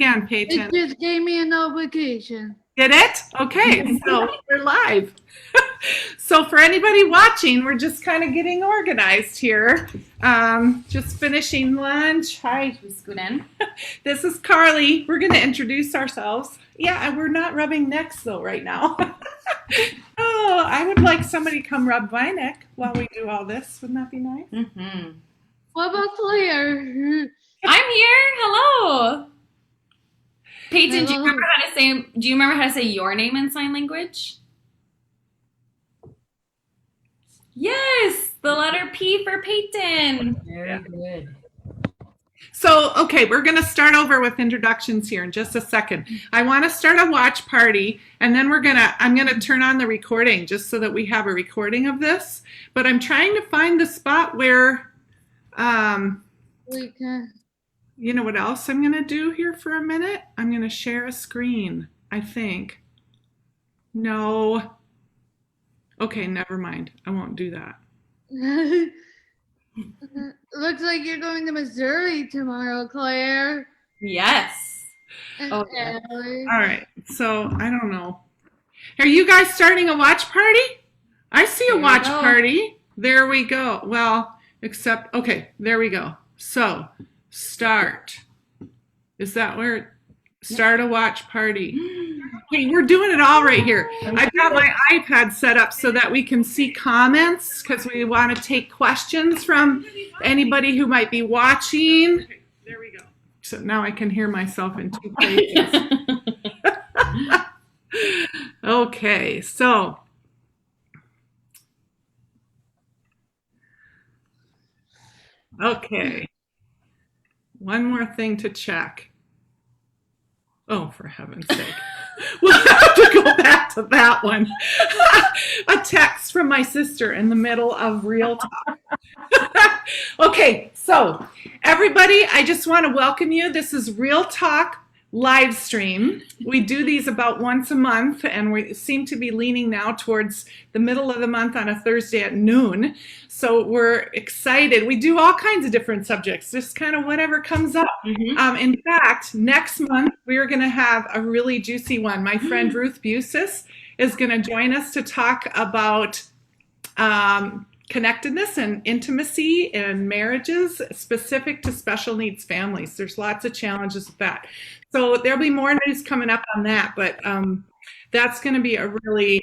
Again, Peyton. It just gave me a notification. Did it? Okay, so we're live. So for anybody watching, we're just kind of getting organized here. Just finishing lunch. Hi. We scoot in. This is Carly. We're going to introduce ourselves. Yeah, we're not rubbing necks though right now. Oh, I would like somebody to come rub my neck while we do all this. Wouldn't that be nice? Mm-hmm. What about Claire? I'm here. Hello. Peyton, do you Hello. remember how to say your name in sign language? Yes, the letter P for Peyton. Very good. So, okay, we're going to start over with introductions here in just a second. I want to start a watch party, and then I'm going to turn on the recording just so that we have a recording of this. But I'm trying to find the spot where, We can. you know what else I'm going to do here for a minute? I'm going to share a screen, I think. No. Okay, never mind. I won't do that. Looks like you're going to Missouri tomorrow, Claire. Yes. And Oh, yeah. Ellie. All right, so I don't know. Are you guys starting a watch party? I see a There we watch go. party. There we go. Well, except, okay, there we go. So, start. Is that where? Start a watch party. Okay, we're doing it all right here. I've got my iPad set up so that we can see comments because we want to take questions from anybody who might be watching. Okay, there we go. So now I can hear myself in two places. Okay, so okay. One more thing to check. Oh, for heaven's sake. We'll have to go back to that one. A text from my sister in the middle of Real Talk. Okay, so everybody, I just want to welcome you. This is Real Talk Livestream. We do these about once a month, and we seem to be leaning now towards the middle of the month on a Thursday at noon. So we're excited. We do all kinds of different subjects, just kind of whatever comes up. Mhm. In fact, next month we're going to have a really juicy one. My friend Ruth Busis is going to join us to talk about connectedness and intimacy in marriages specific to special needs families. There's lots of challenges with that. So there'll be more news coming up on that, but that's going to be a really,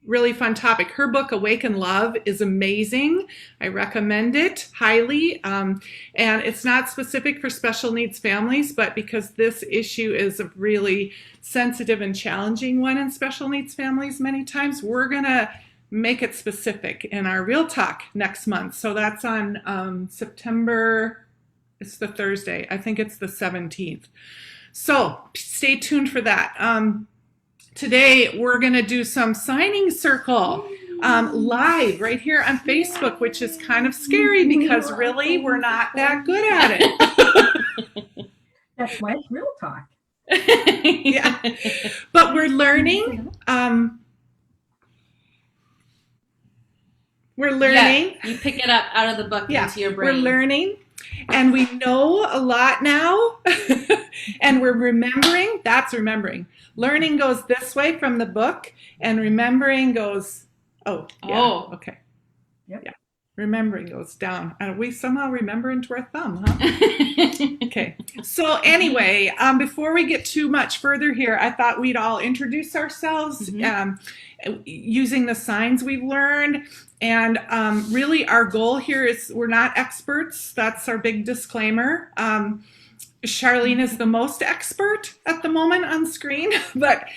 really fun topic. Her book, Awaken Love, is amazing. I recommend it highly. And it's not specific for special needs families, but because this issue is a really sensitive and challenging one in special needs families many times, we're going to make it specific in our Real Talk next month. So that's on September, it's the Thursday. I think it's the 17th. So stay tuned for that. Today, we're going to do some signing circle live right here on Facebook, which is kind of scary because really we're not that good at it. That's why it's Real Talk. Yeah. But we're learning. We're learning. Yeah, you pick it up out of the book into your brain. We're learning. And we know a lot now. And we're remembering. That's remembering. Learning goes this way from the book, and remembering goes, okay. Yep. Yeah. Remembering goes down. We somehow remember into our thumb, huh? Okay. So anyway, before we get too much further here, I thought we'd all introduce ourselves using the signs we've learned. And really our goal here is we're not experts. That's our big disclaimer. Charlene is the most expert at the moment on screen, but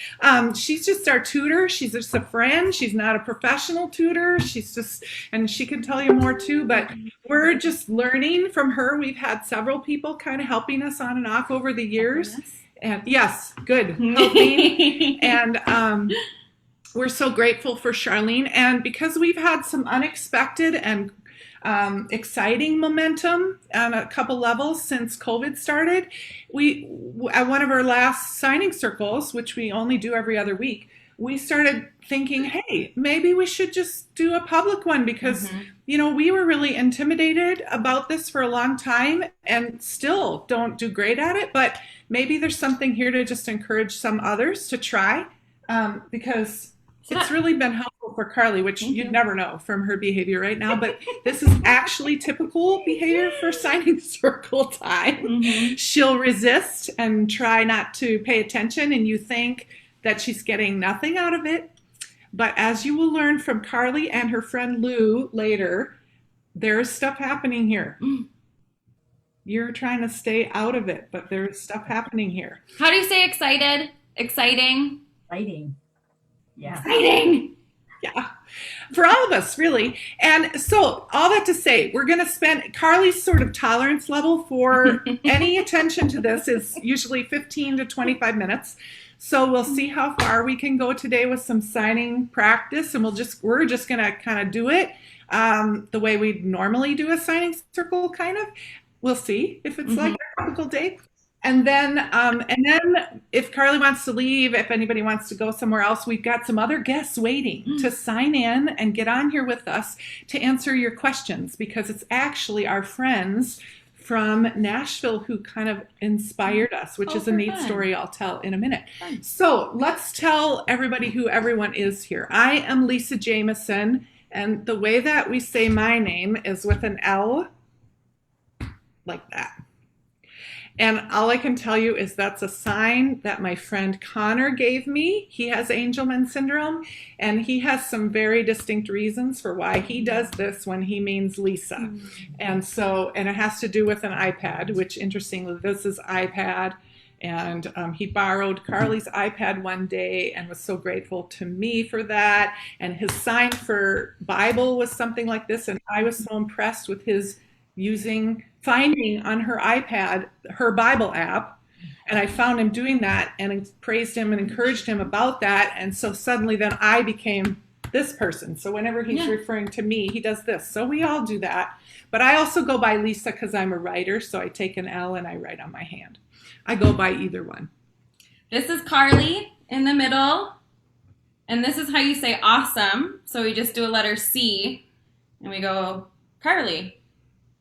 she's just our tutor. She's just a friend. She's not a professional tutor. She's just, and she can tell you more too, but we're just learning from her. We've had several people kind of helping us on and off over the years. And yes, good, helping. And we're so grateful for Charlene. And because we've had some unexpected and exciting momentum on a couple levels since COVID started. We, at one of our last signing circles, which we only do every other week, we started thinking, hey, maybe we should just do a public one because, we were really intimidated about this for a long time and still don't do great at it. But maybe there's something here to just encourage some others to try because it's really been helpful for Carly, which you'd never know from her behavior right now. But this is actually typical behavior for signing circle time. She'll resist and try not to pay attention, and you think that she's getting nothing out of it. But as you will learn from Carly and her friend Lou later, there's stuff happening here. You're trying to stay out of it, but there's stuff happening here. How do you say excited? Exciting? Exciting. Yeah. Exciting! Yeah, for all of us, really. And so all that to say, we're going to spend, Carly's sort of tolerance level for any attention to this is usually 15 to 25 minutes. So we'll see how far we can go today with some signing practice, and we're just going to kind of do it the way we normally do a signing circle, kind of. We'll see if it's like a typical day. And then if Carly wants to leave, if anybody wants to go somewhere else, we've got some other guests waiting to sign in and get on here with us to answer your questions, because it's actually our friends from Nashville who kind of inspired us, which is a neat story I'll tell in a minute. So let's tell everybody who everyone is here. I am Lisa Jamieson, and the way that we say my name is with an L, like that. And all I can tell you is that's a sign that my friend Connor gave me. He has Angelman Syndrome, and he has some very distinct reasons for why he does this when he means Lisa. And it has to do with an iPad, which interestingly, this is iPad. And he borrowed Carly's iPad one day and was so grateful to me for that. And his sign for Bible was something like this. And I was so impressed with his finding on her iPad her Bible app, and I found him doing that and praised him and encouraged him about that. And so suddenly then I became this person. So whenever he's referring to me, he does this. So we all do that. But I also go by Lisa because I'm a writer, so I take an L and I write on my hand. I go by either one. This is Carly in the middle, and this is how you say awesome. So we just do a letter C and we go Carly,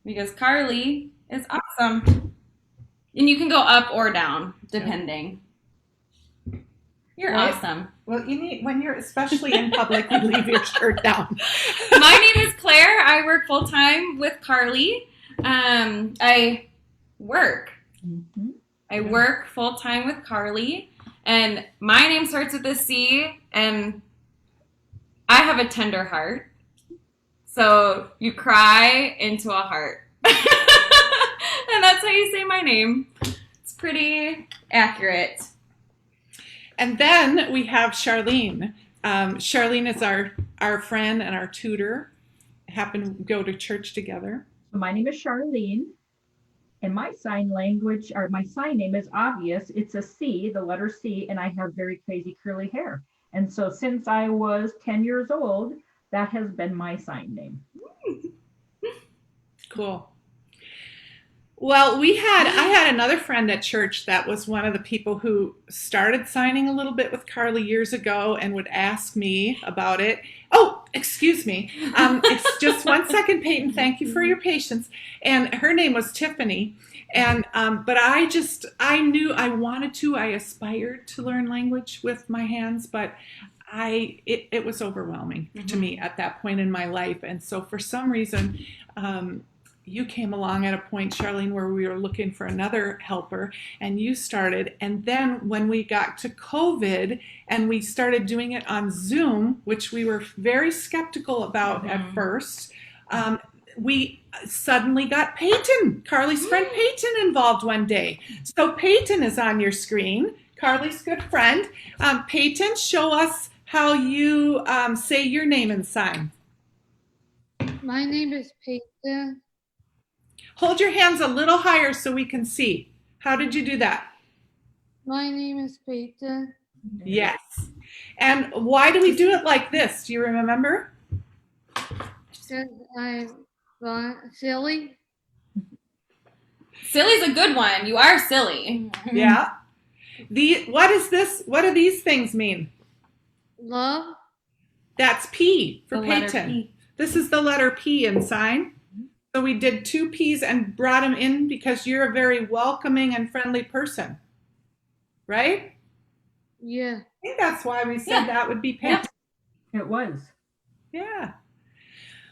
because Carly is awesome. And you can go up or down, depending. You're awesome. Well, you need, when you're especially in public, you leave your shirt down. My name is Claire. I work full-time with Carly. I work full-time with Carly. And my name starts with a C, and I have a tender heart. So you cry into a heart. And that's how you say my name. It's pretty accurate. And then we have Charlene. Charlene is our friend and our tutor. Happen to go to church together. My name is Charlene, and my sign language, or my sign name is obvious. It's a C, the letter C, and I have very crazy curly hair. And so since I was 10 years old, that has been my sign name. Cool. Well, I had another friend at church that was one of the people who started signing a little bit with Carly years ago and would ask me about it. Oh, excuse me. It's just 1 second, Peyton. Thank you for your patience. And her name was Tiffany. And but I knew I wanted to. I aspired to learn language with my hands, but it was overwhelming to me at that point in my life. And so for some reason, you came along at a point, Charlene, where we were looking for another helper, and you started. And then when we got to COVID and we started doing it on Zoom, which we were very skeptical about at first, we suddenly got Peyton, Carly's friend Peyton, involved one day. So Peyton is on your screen, Carly's good friend. Peyton, show us how you say your name and sign. My name is Peyton. Hold your hands a little higher so we can see. How did you do that? My name is Peyton. Yes. And why do we do it like this? Do you remember? Because I'm silly. Silly's a good one. You are silly. Yeah. What is this? What do these things mean? Love. That's P for The letter Peyton. P. This is the letter P in sign. So we did 2 P's and brought them in because you're a very welcoming and friendly person. Right? Yeah. I think that's why we said that would be Peyton. It was. Yeah.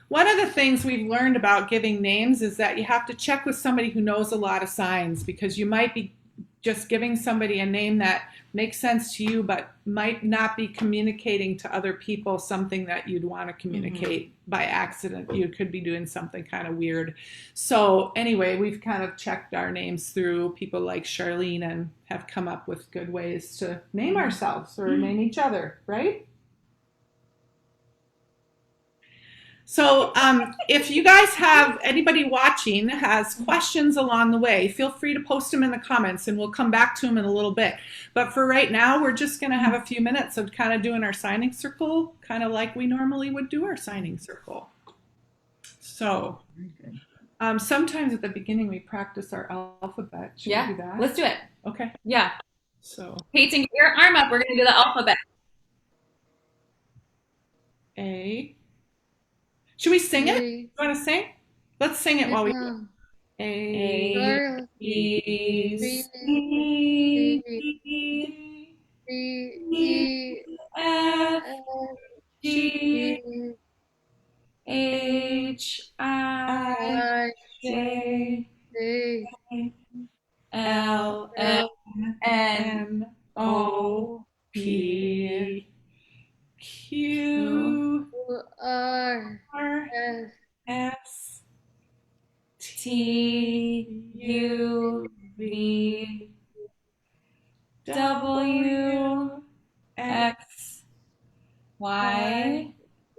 One of the things we've learned about giving names is that you have to check with somebody who knows a lot of signs, because you might be just giving somebody a name that makes sense to you but might not be communicating to other people something that you'd want to communicate by accident. You could be doing something kind of weird. So anyway, we've kind of checked our names through people like Charlene and have come up with good ways to name ourselves or name each other, right? So if you guys have, anybody watching has questions along the way, feel free to post them in the comments and we'll come back to them in a little bit. But for right now, we're just going to have a few minutes of kind of doing our signing circle, kind of like we normally would do our signing circle. So sometimes at the beginning we practice our alphabet. Should we do that? Let's do it. Okay. Yeah. So Peyton, get your arm up. We're going to do the alphabet. A. Should we sing it? A. You want to sing? Let's sing it while we do it. A, Carl. B, B, C, C, E, F, F, G, G, H, I, I, J, J, L, L, N, O, P, Q, R, R, S, S, T, U, V, W, X, Y,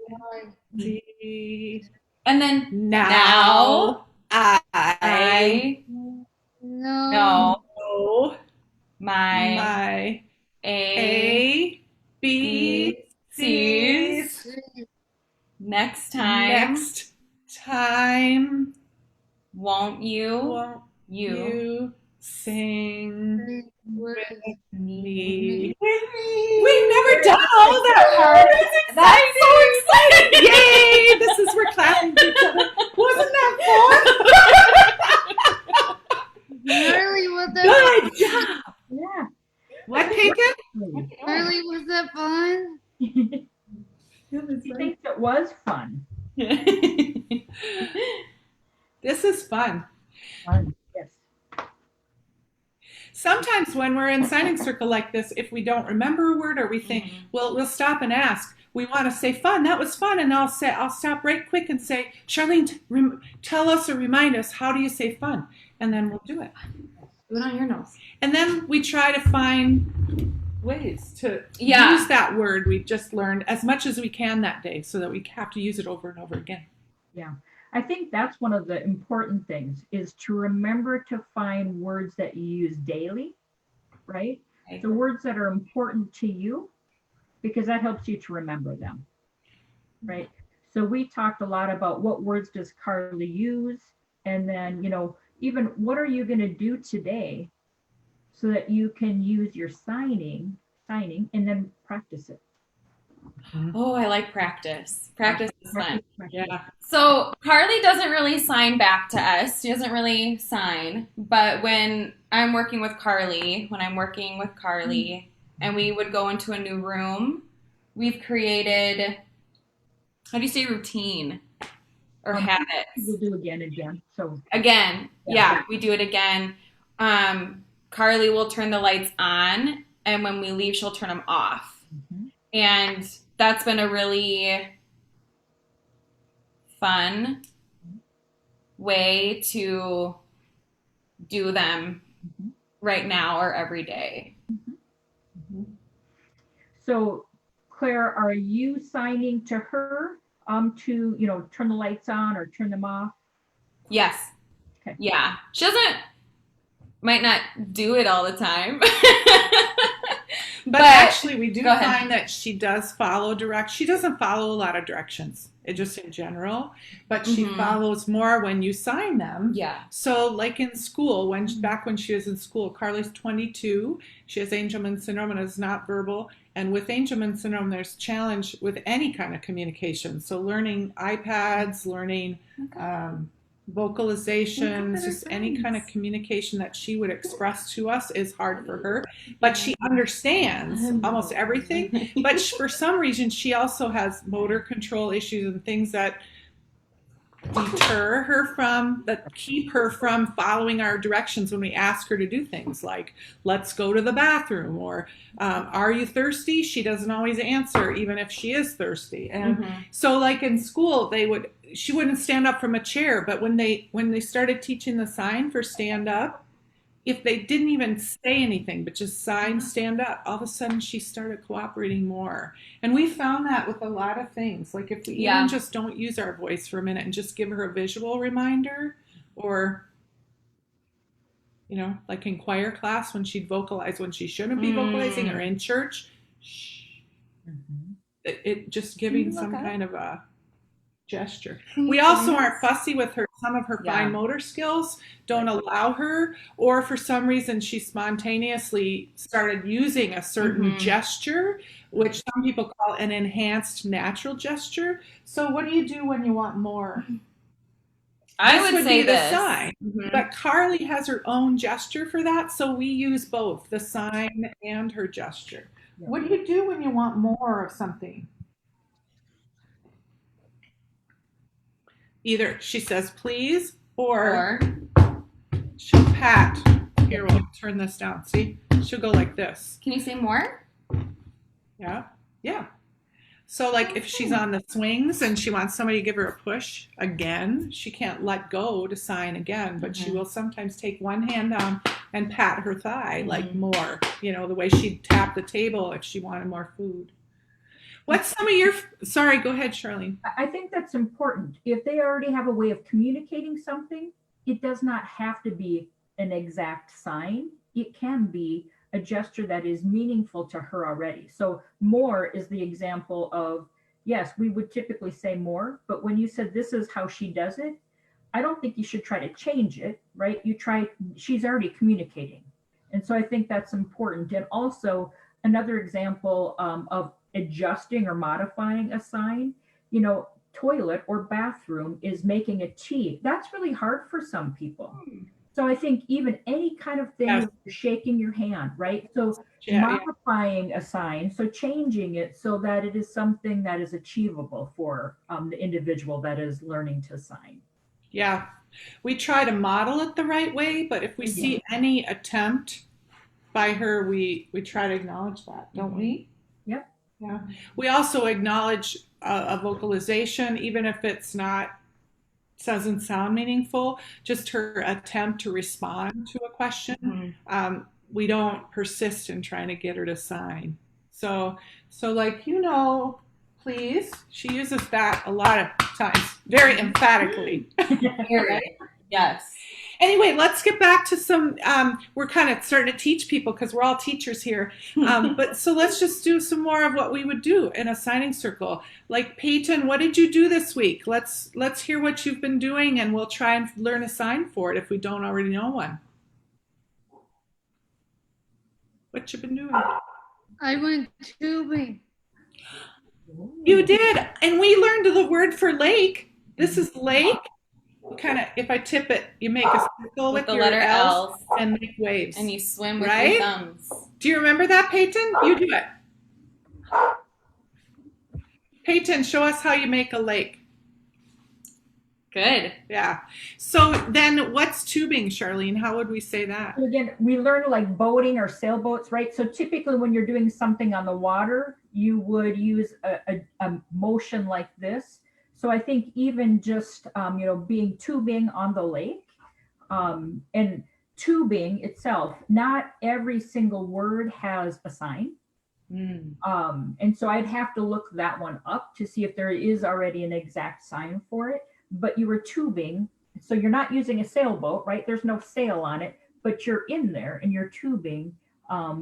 Y. Z. and then Now I No. know my my A, A, B, C. C's. Next time, Next time, won't you, won't you, you sing With me? me. We've never done all that part. That's so exciting! Yay! This is we're clapping for each other. Wasn't that Really, was fun? that Good job. Yeah. What, Peyton? really was that fun? She thinks it was fun. This is fun. Fun. Yes. Sometimes when we're in signing circle like this, if we don't remember a word or we think, well, we'll stop and ask. We want to say fun. That was fun. And I'll stop right quick and say, Charlene, tell us or remind us, how do you say fun? And then we'll do it. Do it on your nose. And then we try to find ways to Yeah. use that word we've just learned as much as we can that day so that we have to use it over and over again. Yeah. I think that's one of the important things is to remember to find words that you use daily, right? The words that are important to you, because that helps you to remember them, right? So we talked a lot about what words does Carly use, and then, even what are you going to do today so that you can use your signing, and then practice it. Oh, I like practice. Practice is fun. Yeah. So Carly doesn't really sign back to us. She doesn't really sign. But when I'm working with Carly, and we would go into a new room, we've created, how do you say routine or habits? We'll do again. So Again, we do it again. Carly will turn the lights on, and when we leave, she'll turn them off. And that's been a really fun way to do them right now or every day. So Claire, are you signing to her to, turn the lights on or turn them off? Yes. Okay. Yeah. She might not do it all the time. But actually, we do go ahead. find that she does follow she doesn't follow a lot of directions, just in general, but she follows more when you sign them. Yeah. So like in school, back when she was in school, Carly's 22, she has Angelman Syndrome and is not verbal. And with Angelman Syndrome, there's challenge with any kind of communication. So learning iPads, learning vocalizations, just any kind of communication that she would express to us is hard for her. But she understands almost everything. But for some reason, she also has motor control issues and things that deter her that keep her from following our directions when we ask her to do things like, let's go to the bathroom, or are you thirsty? She doesn't always answer, even if she is thirsty. And so like in school, she wouldn't stand up from a chair, but when they started teaching the sign for stand up, if they didn't even say anything, but just sign stand up, all of a sudden she started cooperating more. And we found that with a lot of things. Like if we even just don't use our voice for a minute and just give her a visual reminder, or, like in choir class when she'd vocalize when she shouldn't be vocalizing, or in church, it just giving some kind of a gesture. We also aren't fussy with her. Some of her fine motor skills don't allow her, or for some reason she spontaneously started using a certain gesture, which some people call an enhanced natural gesture. So what do you do when you want more? I would say the this. sign. But Carly has her own gesture for that, so we use both the sign and her gesture. What do you do when you want more of something? Either she says please, or she'll pat. Here, we'll turn this down. See? She'll go like this. Can you say more? Yeah. Yeah. So like if she's on the swings and she wants somebody to give her a push again, she can't let go to sign again, but she will sometimes take one hand down and pat her thigh like more, the way she'd tap the table if she wanted more food. What's some of your, sorry, go ahead, Charlene. I think that's important. If they already have a way of communicating something, it does not have to be an exact sign. It can be a gesture that is meaningful to her already. So more is the example of, yes, we would typically say more, but when you said this is how she does it, I don't think you should try to change it, right? She's already communicating. And so I think that's important. And also another example of adjusting or modifying a sign, toilet or bathroom is making a T. That's really hard for some people. So I think even any kind of thing, shaking your hand, right? So modifying a sign, so changing it so that it is something that is achievable for the individual that is learning to sign. Yeah, we try to model it the right way, but if we see any attempt by her, we try to acknowledge that, don't we? Yep. Yeah. We also acknowledge a vocalization, even if doesn't sound meaningful, just her attempt to respond to a question. We don't persist in trying to get her to sign. So like, please, she uses that a lot of times, very emphatically. Yes. Anyway, let's get back to some, we're kind of starting to teach people because we're all teachers here. But so let's just do some more of what we would do in a signing circle. Like Peyton, what did you do this week? Let's hear what you've been doing and we'll try and learn a sign for it if we don't already know one. What you been doing? I went tubing. You did. And we learned the word for lake. This is lake. Kind of, if I tip it, you make a circle with the your letter L's L and make waves. And you swim with right? your thumbs. Do you remember that, Peyton? You do it. Peyton, show us how you make a lake. Good. Yeah. So then what's tubing, Charlene? How would we say that? So again, we learn like boating or sailboats, right? So typically when you're doing something on the water, you would use a motion like this. So I think even just, being tubing on the lake, and tubing itself, not every single word has a sign. And so I'd have to look that one up to see if there is already an exact sign for it. But you were tubing, so you're not using a sailboat, right? There's no sail on it, but you're in there and you're tubing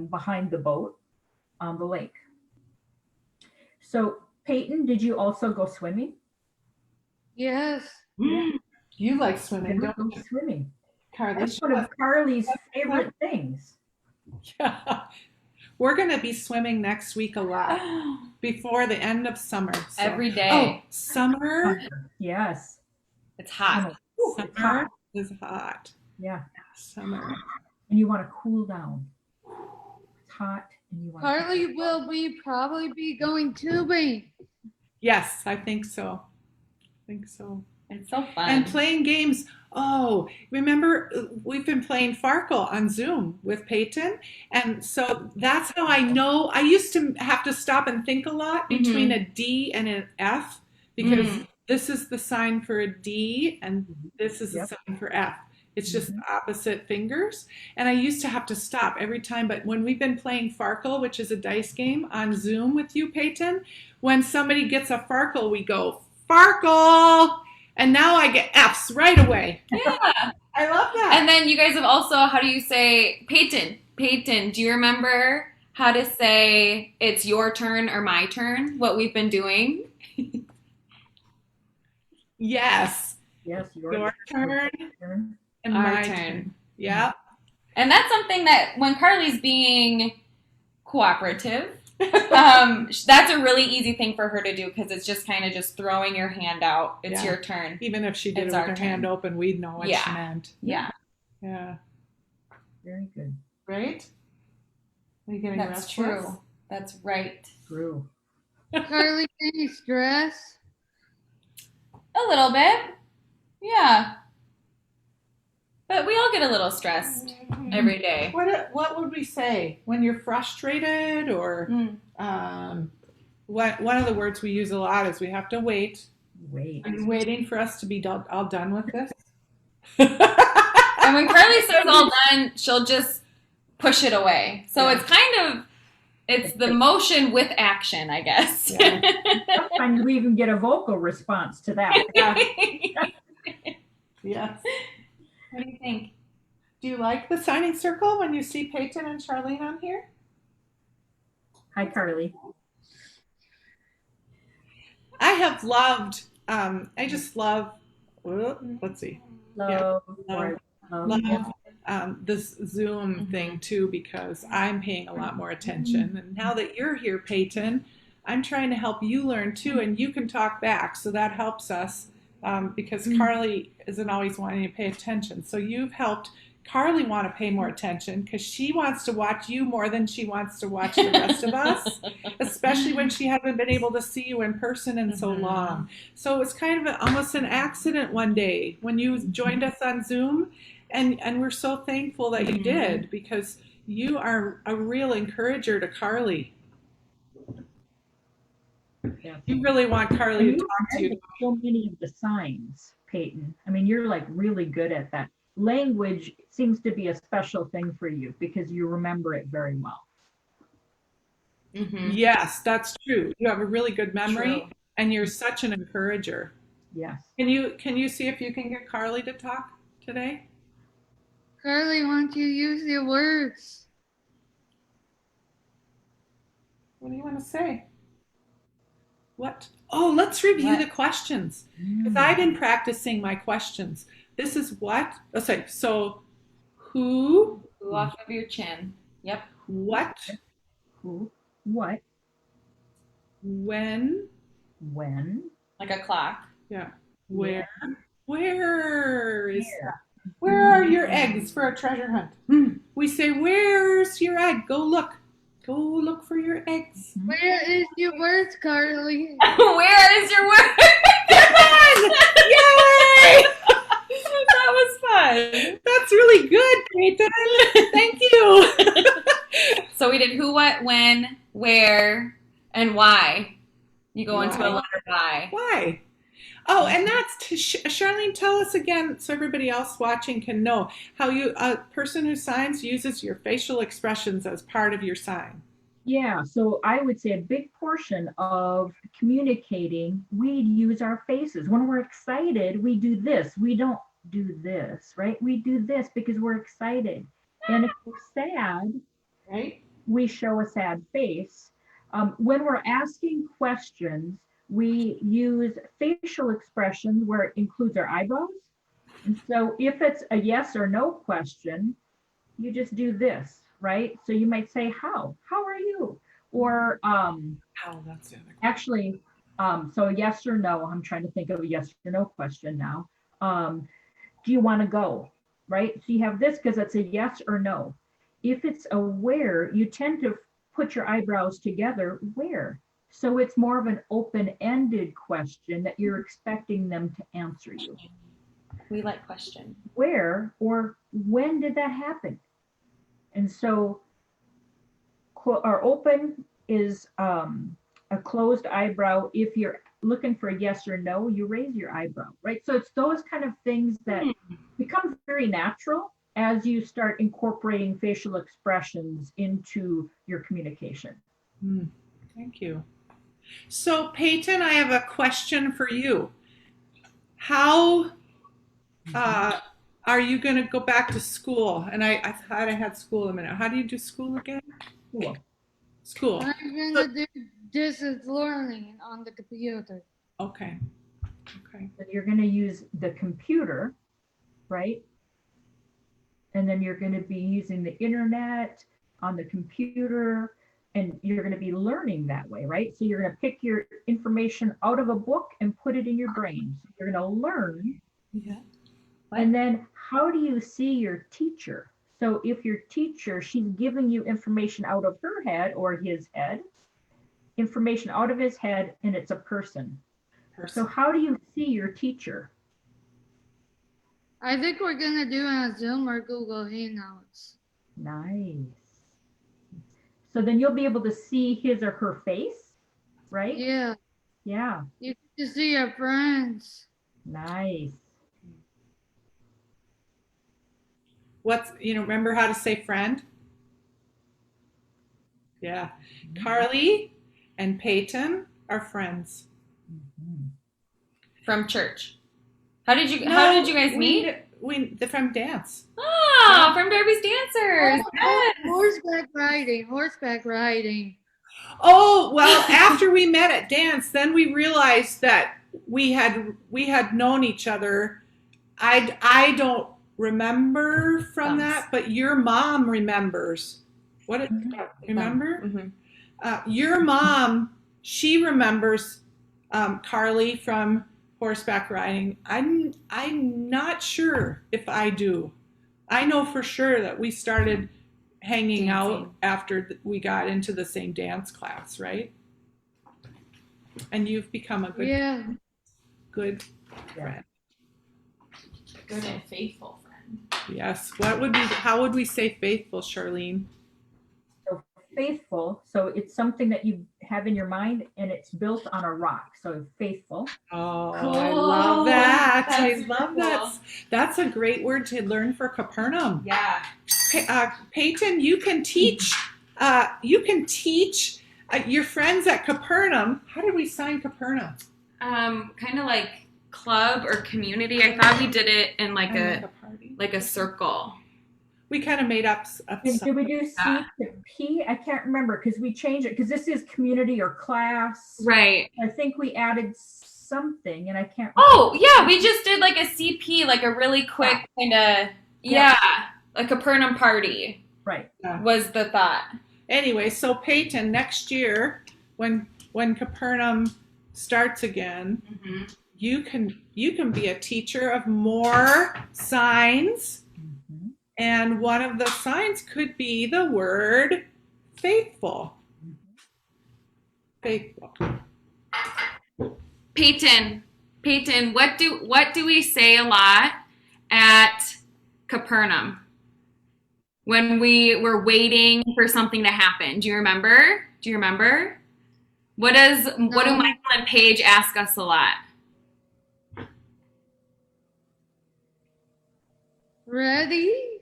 behind the boat. on the lake. So, Peyton, did you also go swimming? Yes. You like swimming, Never don't go you, swimming. Carly? That's one of Carly's favorite things. Yeah. We're going to be swimming next week a lot before the end of summer. So. Every day. Oh, summer. Yes. It's hot. It's Summer hot. is hot. Yeah. Summer. And you want to cool down. It's hot and you want to Carly will probably be going tubing. Yes, I think so. It's so fun. And playing games. Oh, remember we've been playing Farkle on Zoom with Peyton. And so that's how I know. I used to have to stop and think a lot between a D and an F because this is the sign for a D and this is the sign for F. It's just opposite fingers. And I used to have to stop every time. But when we've been playing Farkle, which is a dice game on Zoom with you, Peyton, when somebody gets a Farkle, we go, Farkle! And now I get F's right away. Yeah. I love that. And then you guys have also, how do you say, Peyton, do you remember how to say it's your turn or my turn, what we've been doing? Yes. Yes, Your turn and Our my turn. turn. Yeah. And that's something that when Carly's being cooperative, that's a really easy thing for her to do because it's just kind of just throwing your hand out. It's your turn. Even if she did It's it with our her hand turn. open, we'd know what she meant. Yeah. Yeah. Very good. Right? Are you getting That's restless? true. That's right. True. Carly, any stress? A little bit. Yeah. But we all get a little stressed every day. What would we say when you're frustrated or one of the words we use a lot is we have to wait. Wait. Are you waiting for us to be all done with this? And when Carly says all done, she'll just push it away. So it's it's the motion with action, I guess. Yeah. Sometimes we even get a vocal response to that. Yes. What do you think? Do you like the signing circle when you see Peyton and Charlene on here? Hi, Carly. I have loved, I just love, let's see. Love. Love this Zoom thing too because I'm paying a lot more attention. And now that you're here, Peyton, I'm trying to help you learn too, and you can talk back, so that helps us because Carly isn't always wanting to pay attention. So you've helped Carly want to pay more attention because she wants to watch you more than she wants to watch the rest of us, especially when she hasn't been able to see you in person in so long. So it was kind of almost an accident one day when you joined us on Zoom. And we're so thankful that you did because you are a real encourager to Carly. Yeah. You really want Carly to talk to you. So many of the signs, Peyton. I mean, you're like really good at that. Language seems to be a special thing for you because you remember it very well. Yes, that's true. You have a really good memory True. and you're such an encourager. Yes. Can you see if you can get Carly to talk today? Carly, why don't you use your words? What do you want to say? What? Oh, let's review the questions. Because I've been practicing my questions. This is what? Okay, so who? Who off of your chin. Yep. What? Who? What? When? When? Like a clock. Yeah. Where? Where are your eggs for a treasure hunt? We say, where's your egg? Go look. Go look for your eggs. Where is your words, Carly? Where is your word? Come on! Yay! That was fun. That's really good, Peyton. Thank you. So we did who, what, when, where, and why. You go into a Why? letter why. Why? Oh, and that's Charlene. Tell us again, so everybody else watching can know how a person who signs uses your facial expressions as part of your sign. Yeah, so I would say a big portion of communicating, we use our faces. When we're excited, we do this. We don't do this, right? We do this because we're excited. And if we're sad, Right? we show a sad face. When we're asking questions, we use facial expressions where it includes our eyebrows. And so if it's a yes or no question, you just do this, right? So you might say, how are you? Or Oh, that's the other. actually, so yes or no, I'm trying to think of a yes or no question now. Do you want to go? Right? So you have this because it's a yes or no. If it's a where, you tend to put your eyebrows together, where? So it's more of an open-ended question that you're expecting them to answer you. We like question. Where or when did that happen? And so our open is a closed eyebrow. If you're looking for a yes or no, you raise your eyebrow, right? So it's those kind of things that become very natural as you start incorporating facial expressions into your communication. Thank you. So Peyton, I have a question for you. How are you going to go back to school? And I thought I had school in a minute. How do you do school again? Cool. School. I'm gonna do distance learning on the computer. Okay. So you're going to use the computer, right? And then you're going to be using the internet on the computer, and you're going to be learning that way, right? So you're going to pick your information out of a book and put it in your brain. So you're going to learn. Yeah. And then how do you see your teacher? So if your teacher, she's giving you information out of her head or his head, information out of his head, and it's a person. So how do you see your teacher? I think we're gonna do on Zoom or Google Hangouts. Nice. So then you'll be able to see his or her face, right? Yeah, Yeah. you can see your friends. Nice. Remember how to say friend? Yeah. Carly and Peyton are friends. From church. How did you guys meet? From dance. Oh, from Darby's Dancers. Oh, Yes. horseback riding. Oh, well, after we met at dance, then we realized that we had known each other. I don't remember from that, but your mom remembers. Remember? Mm-hmm. Your mom, she remembers Carly from horseback riding. I'm not sure if I do. I know for sure that we started hanging out after we got into the same dance class, right? And you've become a good friend. Good and faithful friend. Yes. How would we say faithful, Charlene? So faithful. So it's something that you have in your mind and it's built on a rock. So faithful. Oh, Cool. I love that. I That's love cool. that. That's a great word to learn for Capernaum. Yeah. Peyton, you can teach. Your friends at Capernaum. How did we sign Capernaum? Kind of like club or community. I thought we did it in like a party. like a circle. We kind of made up. And did we do C to P? I can't remember because we changed it because this is community or class. Right. I think we added something and I can't remember. Oh, yeah, we just did like a CP, like a really quick kind of, a Capernaum party. Right. Was the thought. Anyway, so Peyton, next year when Capernaum starts again, you can be a teacher of more signs. And one of the signs could be the word faithful. Faithful. Peyton, what do we say a lot at Capernaum when we were waiting for something to happen? Do you remember? What do Michael and Paige ask us a lot? Ready,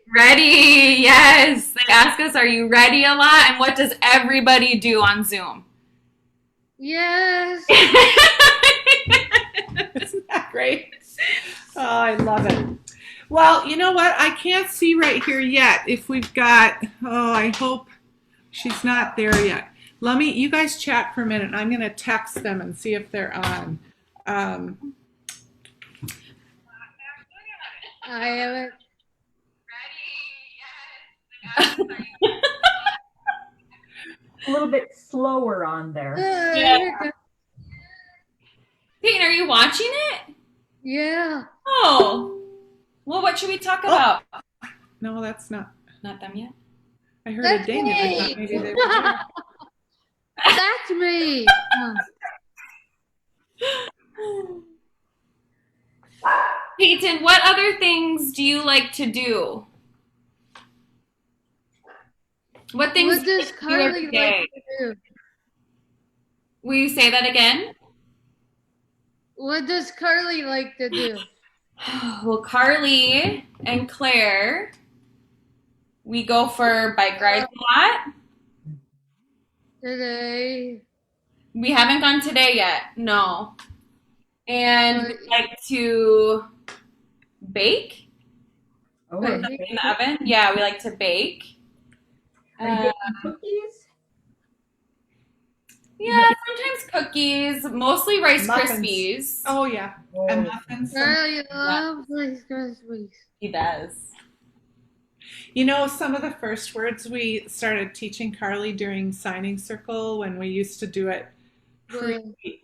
yes. They ask us, are you ready a lot? And what does everybody do on Zoom? Yes. Isn't that great? Oh, I love it. Well, you know what? I can't see right here yet if we've got, I hope She's not there yet. You guys chat for a minute. I'm going to text them and see if they're on. I haven't. A little bit slower on there. Yeah. Peyton, are you watching it? Yeah. Oh. Well, what should we talk about? No, that's not. Not them yet? I heard That's a ding. I me. thought maybe they were there. That's me. Peyton, what other things do you like to do? What things What does do you do every Carly day? like to do? Will you say that again? What does Carly like to do? Well, Carly and Claire, we go for bike rides a lot. Today. We haven't gone today yet, no. And we like to bake Oh, Wait, okay. in the oven. Yeah, we like to bake. Are you baking cookies? Yeah, sometimes cookies, mostly Rice Muffins. Krispies. Oh, yeah. Oh, And muffins. Carly loves Rice Krispies. He does. You know, some of the first words we started teaching Carly during signing circle when we used to do it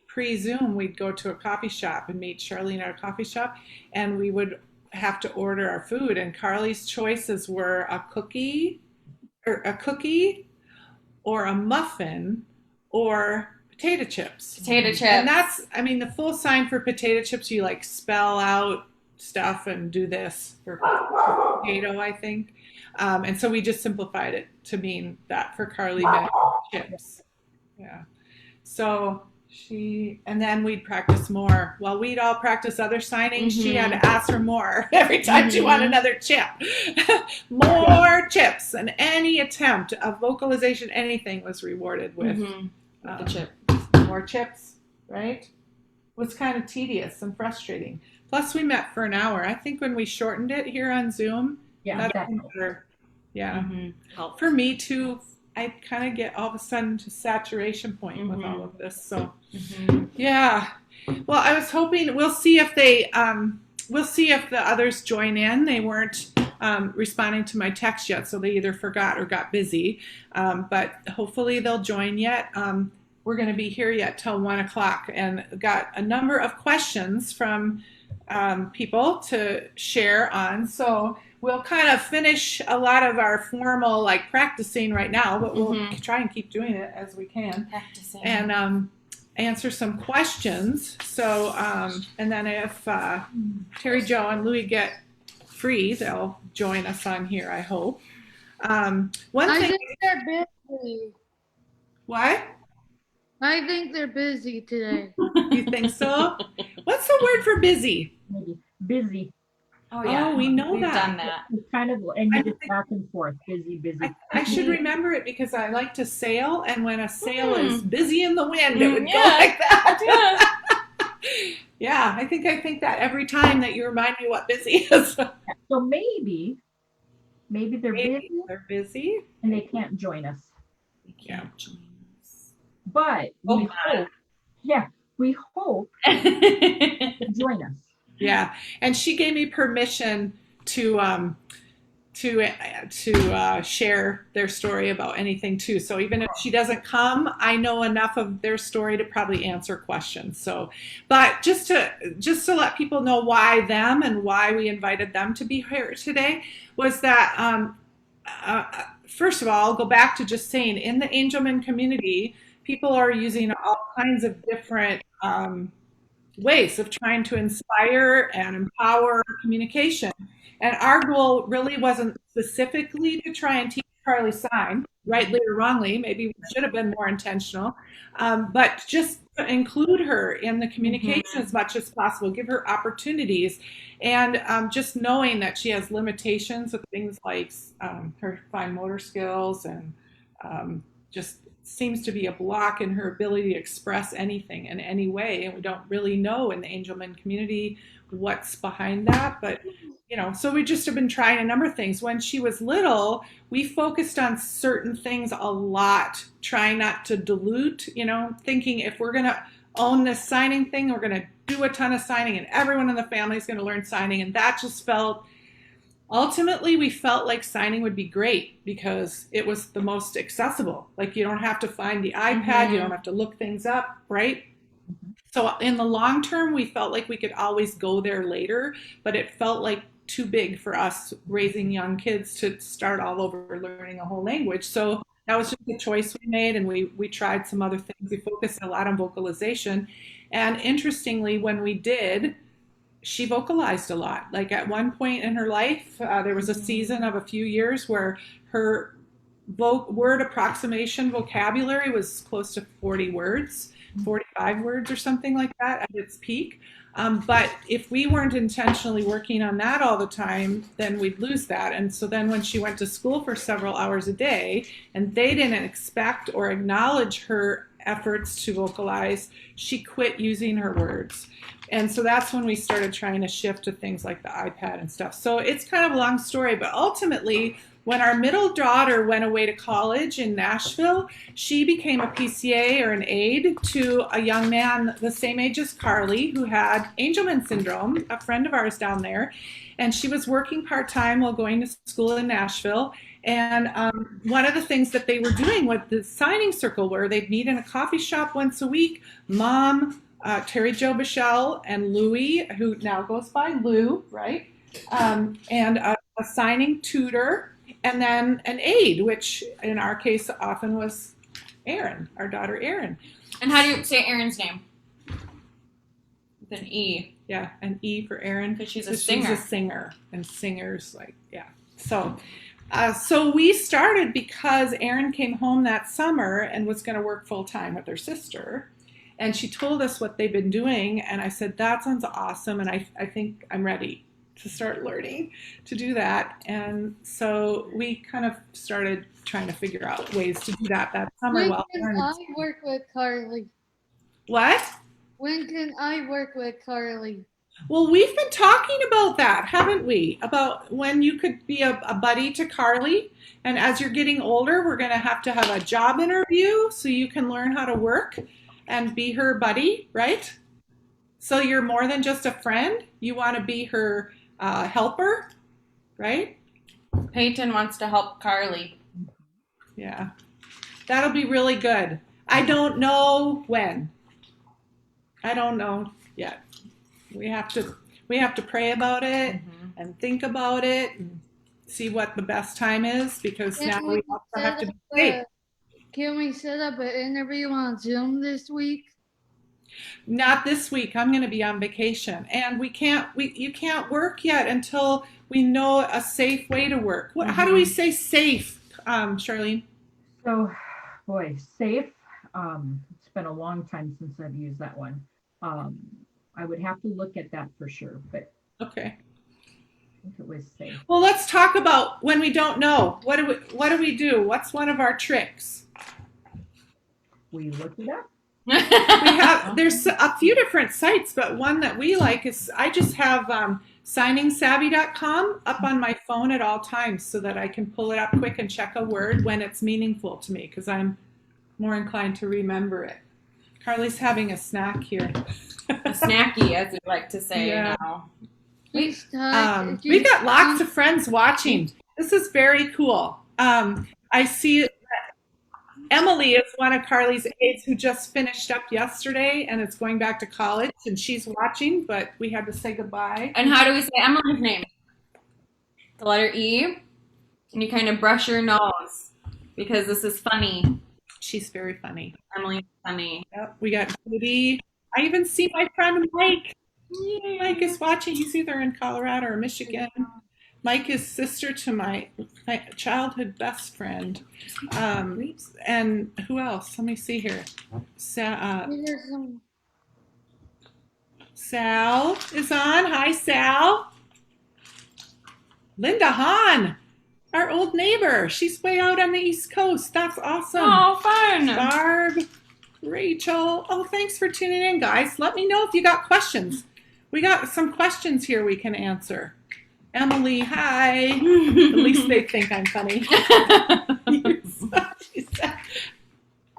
pre-Zoom, we'd go to a coffee shop and meet Charlene at a coffee shop, and we would have to order our food. And Carly's choices were a cookie or a muffin or potato chips. Potato chips. And that's, I mean, the full sign for potato chips, you like spell out stuff and do this for potato, I think. And so we just simplified it to mean that for Carly meant chips. Yeah. So and then we'd practice more. While we'd all practice other signings, she had to ask for more every time she wanted another chip. More chips, and any attempt of vocalization, anything was rewarded with the chip. more chips, right? It was kind of tedious and frustrating. Plus, we met for an hour. I think when we shortened it here on Zoom, Yeah, that was exactly. better. Yeah. Help. For me too, I kind of get all of a sudden to saturation point with all of this. So, yeah. Well, I was hoping we'll see if the others join in. They weren't responding to my text yet, so they either forgot or got busy. But hopefully they'll join yet. We're going to be here yet till 1:00, and got a number of questions from people to share on. So we'll kind of finish a lot of our formal practicing right now, but we'll try and keep doing it as we can. Practicing. And answer some questions. So, and then if Terry Jo and Louie get free, they'll join us on here, I hope. I think they're busy. What? I think they're busy today. You think so? What's the word for busy? Maybe busy. Oh, yeah. Oh, we know We've that. done that. It's kind of, and you just back and forth, busy. I should remember it because I like to sail, and when a sail is busy in the wind, it would go Yeah. like that. Yeah, I think that every time that you remind me what busy is. So maybe they're busy They're busy. and they can't join us. We can't join us. But we hope to join us. Yeah, and she gave me permission to share their story about anything too. So even if she doesn't come, I know enough of their story to probably answer questions. So, but just to let people know why them and why we invited them to be here today was that first of all, I'll go back to just saying in the Angelman community, people are using all kinds of different ways of trying to inspire and empower communication. And our goal really wasn't specifically to try and teach Carly sign, rightly or wrongly, maybe we should have been more intentional, but just to include her in the communication as much as possible, give her opportunities, and just knowing that she has limitations with things like her fine motor skills and just seems to be a block in her ability to express anything in any way. And we don't really know in the Angelman community what's behind that. But, so we just have been trying a number of things. When she was little, we focused on certain things a lot, trying not to dilute, thinking if we're going to own this signing thing, we're going to do a ton of signing and everyone in the family is going to learn signing. And that just ultimately, we felt like signing would be great because it was the most accessible. Like you don't have to find the iPad, you don't have to look things up, right? So in the long term, we felt like we could always go there later, but it felt like too big for us raising young kids to start all over learning a whole language. So that was just a choice we made, and we tried some other things. We focused a lot on vocalization. And interestingly, when we did, she vocalized a lot. Like at one point in her life, there was a season of a few years where her word approximation vocabulary was close to 40 words, 45 words or something like that at its peak. But if we weren't intentionally working on that all the time, then we'd lose that. And so then when she went to school for several hours a day and they didn't expect or acknowledge her efforts to vocalize, she quit using her words. And so that's when we started trying to shift to things like the iPad and stuff. So it's kind of a long story, but ultimately, when our middle daughter went away to college in Nashville, she became a PCA or an aide to a young man the same age as Carly who had Angelman Syndrome, a friend of ours down there. And she was working part-time while going to school in Nashville. And one of the things that they were doing with the signing circle where they'd meet in a coffee shop once a week, Mom, Terry Jo Bichelle, and Louie, who now goes by Lou, right? And a signing tutor, and then an aide, which in our case often was Erin, our daughter Erin. And how do you say Erin's name? With an E. Yeah, an E for Erin. Because she's a singer. She's a singer, and singers, yeah. So we started because Erin came home that summer and was going to work full-time with her sister. And she told us what they've been doing, and I said, that sounds awesome, and I think I'm ready to start learning to do that. And so we kind of started trying to figure out ways to do that summer. When can I work with Carly? What? When can I work with Carly? Well, we've been talking about that, haven't we? About when you could be a buddy to Carly. And as you're getting older, we're going to have a job interview so you can learn how to work and be her buddy, right? So you're more than just a friend. You want to be her helper, right? Peyton wants to help Carly. Yeah. That'll be really good. I don't know when. I don't know yet. We have to pray about it and think about it and see what the best time is, because now we also have to be safe. Can we set up an interview on Zoom this week? Not this week. I'm going to be on vacation, and you can't work yet until we know a safe way to work. How do we say safe, Charlene? So, boy, safe. It's been a long time since I've used that one. I would have to look at that for sure, but okay. I think it was safe. Well, let's talk about when we don't know. What do we do? What's one of our tricks? We look it up. There's a few different sites, but one that we like is I just have signingsavvy.com up on my phone at all times so that I can pull it up quick and check a word when it's meaningful to me, because I'm more inclined to remember it. Carly's having a snack here. A snacky, as we like to say now. We've got lots of friends watching. This is very cool. I see that Emily is one of Carly's aides who just finished up yesterday and is going back to college, and she's watching, but we had to say goodbye. And how do we say Emily's name? The letter E. And you kind of brush your nose because this is funny. She's very funny. Emily's funny. Yep, we got Judy. I even see my friend Mike. Yay, Mike is watching. He's either in Colorado or Michigan. Mike is sister to my childhood best friend. And who else? Let me see here. Sal is on. Hi, Sal. Linda Hahn, our old neighbor. She's way out on the East Coast. That's awesome. Oh, fun. Rachel. Oh, thanks for tuning in, guys. Let me know if you got questions. We got some questions here we can answer. Emily, hi. At least they think I'm funny.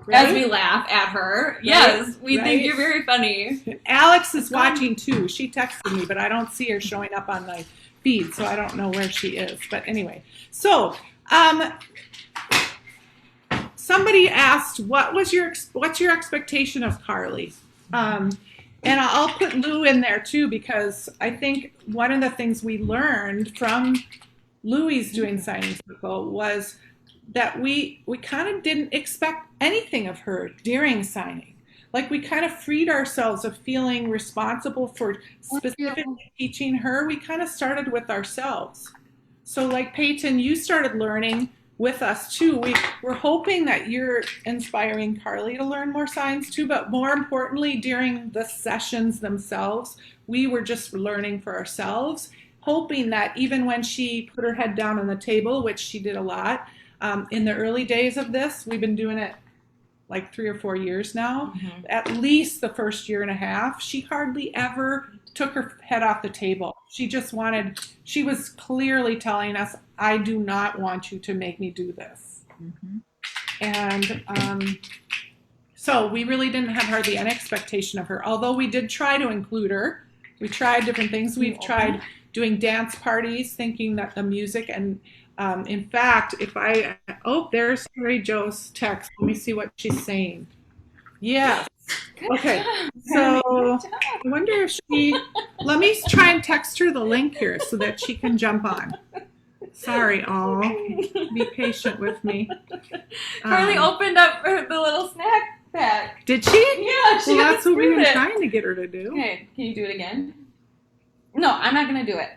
Right? As we laugh at her. Yes, we think you're very funny. Alex is watching too. She texted me, but I don't see her showing up on my feed, so I don't know where she is. But anyway, so somebody asked, what's your expectation of Carly? And I'll put Lou in there too, because I think one of the things we learned from Louie's doing Signing Circle was that we kind of didn't expect anything of her during signing. Like we kind of freed ourselves of feeling responsible for specifically teaching her. We kind of started with ourselves. So like Peyton, you started learning with us too. We're hoping that you're inspiring Carly to learn more signs too, but more importantly, during the sessions themselves, we were just learning for ourselves, hoping that even when she put her head down on the table, which she did a lot, in the early days of this, we've been doing it like 3 or 4 years now, at least the first year and a half, she hardly ever took her head off the table. She was clearly telling us, I do not want you to make me do this. And so we really didn't have hardly any expectation of her, although we did try to include her. We tried different things. We've tried doing dance parties, thinking that the music and in fact, there's Terry Jo's text. Let me see what she's saying. Yes. Okay. So I wonder if let me try and text her the link here so that she can jump on. Sorry, all. Be patient with me. Carly opened up the little snack pack. Did she? Yeah, well, that's what we've been trying to get her to do. Okay, can you do it again? No, I'm not going to do it.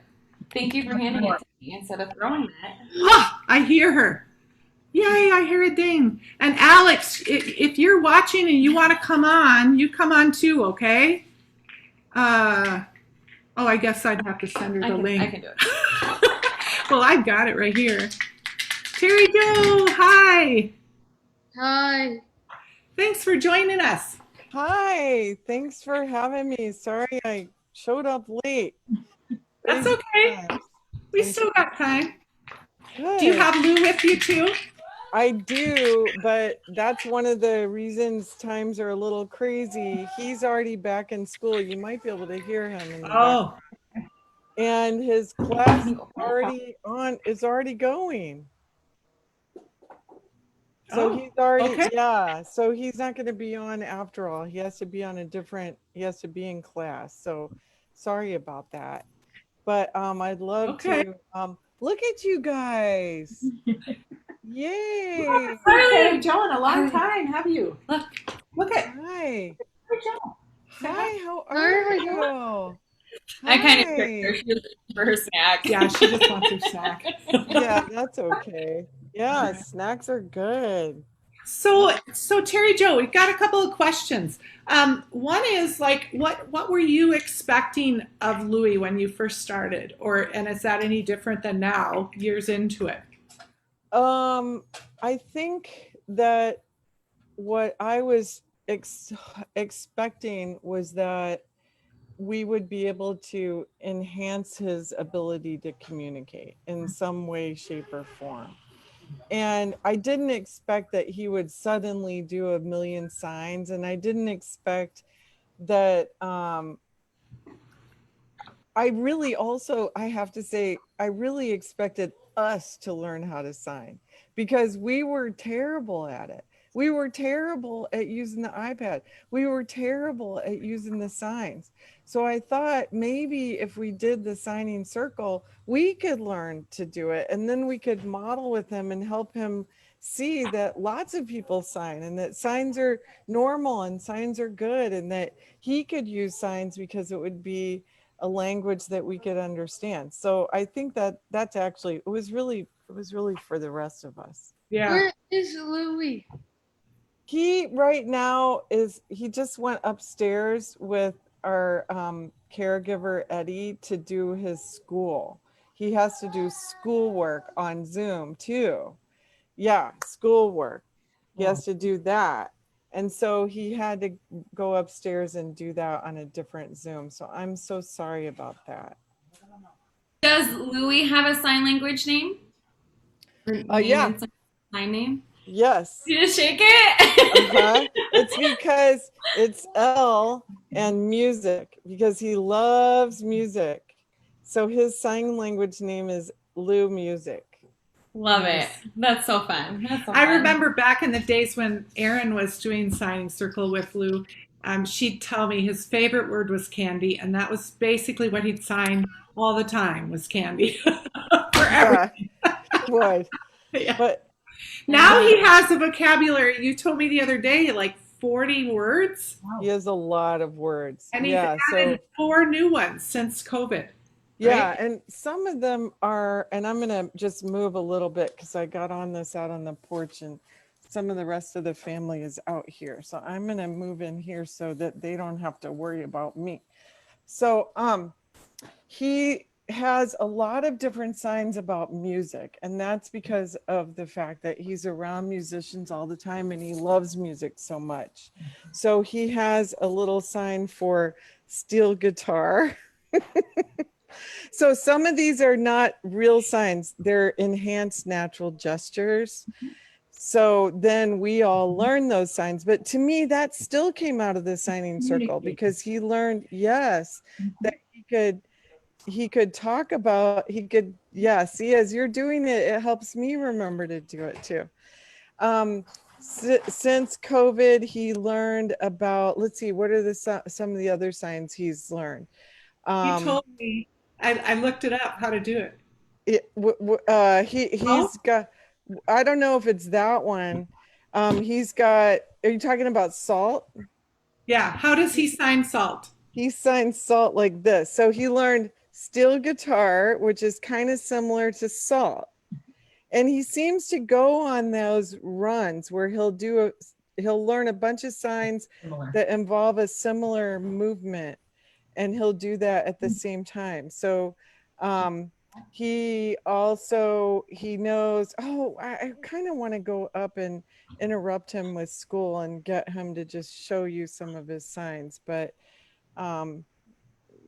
Thank you for handing it to me instead of throwing it. Oh, I hear her. Yay, I hear a ding. And Alex, if you're watching and you want to come on, you come on too, okay? I guess I'd have to send her the link. I can do it. Well, I've got it right here. Terry Jo, hi. Hi. Thanks for joining us. Hi, thanks for having me. Sorry I showed up late. That's okay. We still got time. Good. Do you have Lou with you too? I do, but that's one of the reasons times are a little crazy. He's already back in school. You might be able to hear him in the background. And his class is already going. So he's already, so he's not going to be on after all. He has to be in class. So sorry about that. But I'd love to look at you guys. Yay. Hi, John, a long time, have you? Look at. Hi. Hi, Hi, how are you? I kind of tricked her. She was looking for her snack. Yeah, she just wants her snack. Yeah, that's okay. Yeah, snacks are good. So Terry Jo, we've got a couple of questions. One is like, what were you expecting of Louie when you first started, and is that any different than now, years into it? I think that what I was expecting was that we would be able to enhance his ability to communicate in some way, shape, or form. And I didn't expect that he would suddenly do a million signs. And I didn't expect that, I have to say, I really expected us to learn how to sign because we were terrible at it. We were terrible at using the iPad. We were terrible at using the signs. So I thought maybe if we did the signing circle, we could learn to do it. And then we could model with him and help him see that lots of people sign and that signs are normal and signs are good and that he could use signs because it would be a language that we could understand. So I think that that's actually, it was really for the rest of us. Yeah. Where is Louie? He right now he just went upstairs with our caregiver, Eddie, to do his school. He has to do schoolwork on Zoom too. Yeah, schoolwork. He has to do that. And so he had to go upstairs and do that on a different Zoom. So I'm so sorry about that. Does Louis have a sign language name? Yeah. Sign name? Yes. You just shake it? Uh-huh. It's because it's L and music, because he loves music. So his sign language name is Lou Music. Love it. That's so fun. That's so I fun. remember back in the days when Erin was doing signing circle with Lou, she'd tell me his favorite word was candy, and that was basically what he'd sign all the time was candy. For everything. Would. Yeah. But now he has a vocabulary. You told me the other day, like 40 words. he has a lot of words. And he's added 4 new ones since COVID. Yeah, right? and some of them are, and I'm gonna just move a little bit because I got on this out on the porch, and some of the rest of the family is out here. So I'm gonna move in here so that they don't have to worry about me. So he has a lot of different signs about music, and that's because of the fact that he's around musicians all the time and he loves music so much. So he has a little sign for steel guitar. So some of these are not real signs, they're enhanced natural gestures. So then we all learn those signs. But to me, that still came out of the signing circle, because he learned, yes, that he could talk about, see, as you're doing it, it helps me remember to do it too. Since COVID, he learned about, let's see, what are some of the other signs he's learned? He told me, I looked it up how to do it. He's got, I don't know if it's that one. He's got, are you talking about salt? Yeah. How does he sign salt? He signs salt like this. So he learned steel guitar, which is kind of similar to salt. And he seems to go on those runs where he'll learn a bunch of signs that involve a similar movement, and he'll do that at the same time. So he knows, I kind of want to go up and interrupt him with school and get him to just show you some of his signs, but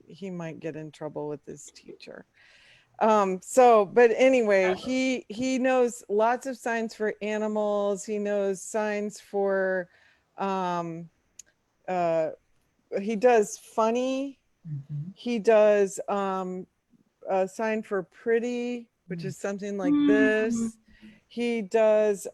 he might get in trouble with his teacher. But anyway, he knows lots of signs for animals. He knows signs for, he does funny. He does a sign for pretty, which is something like this. He does,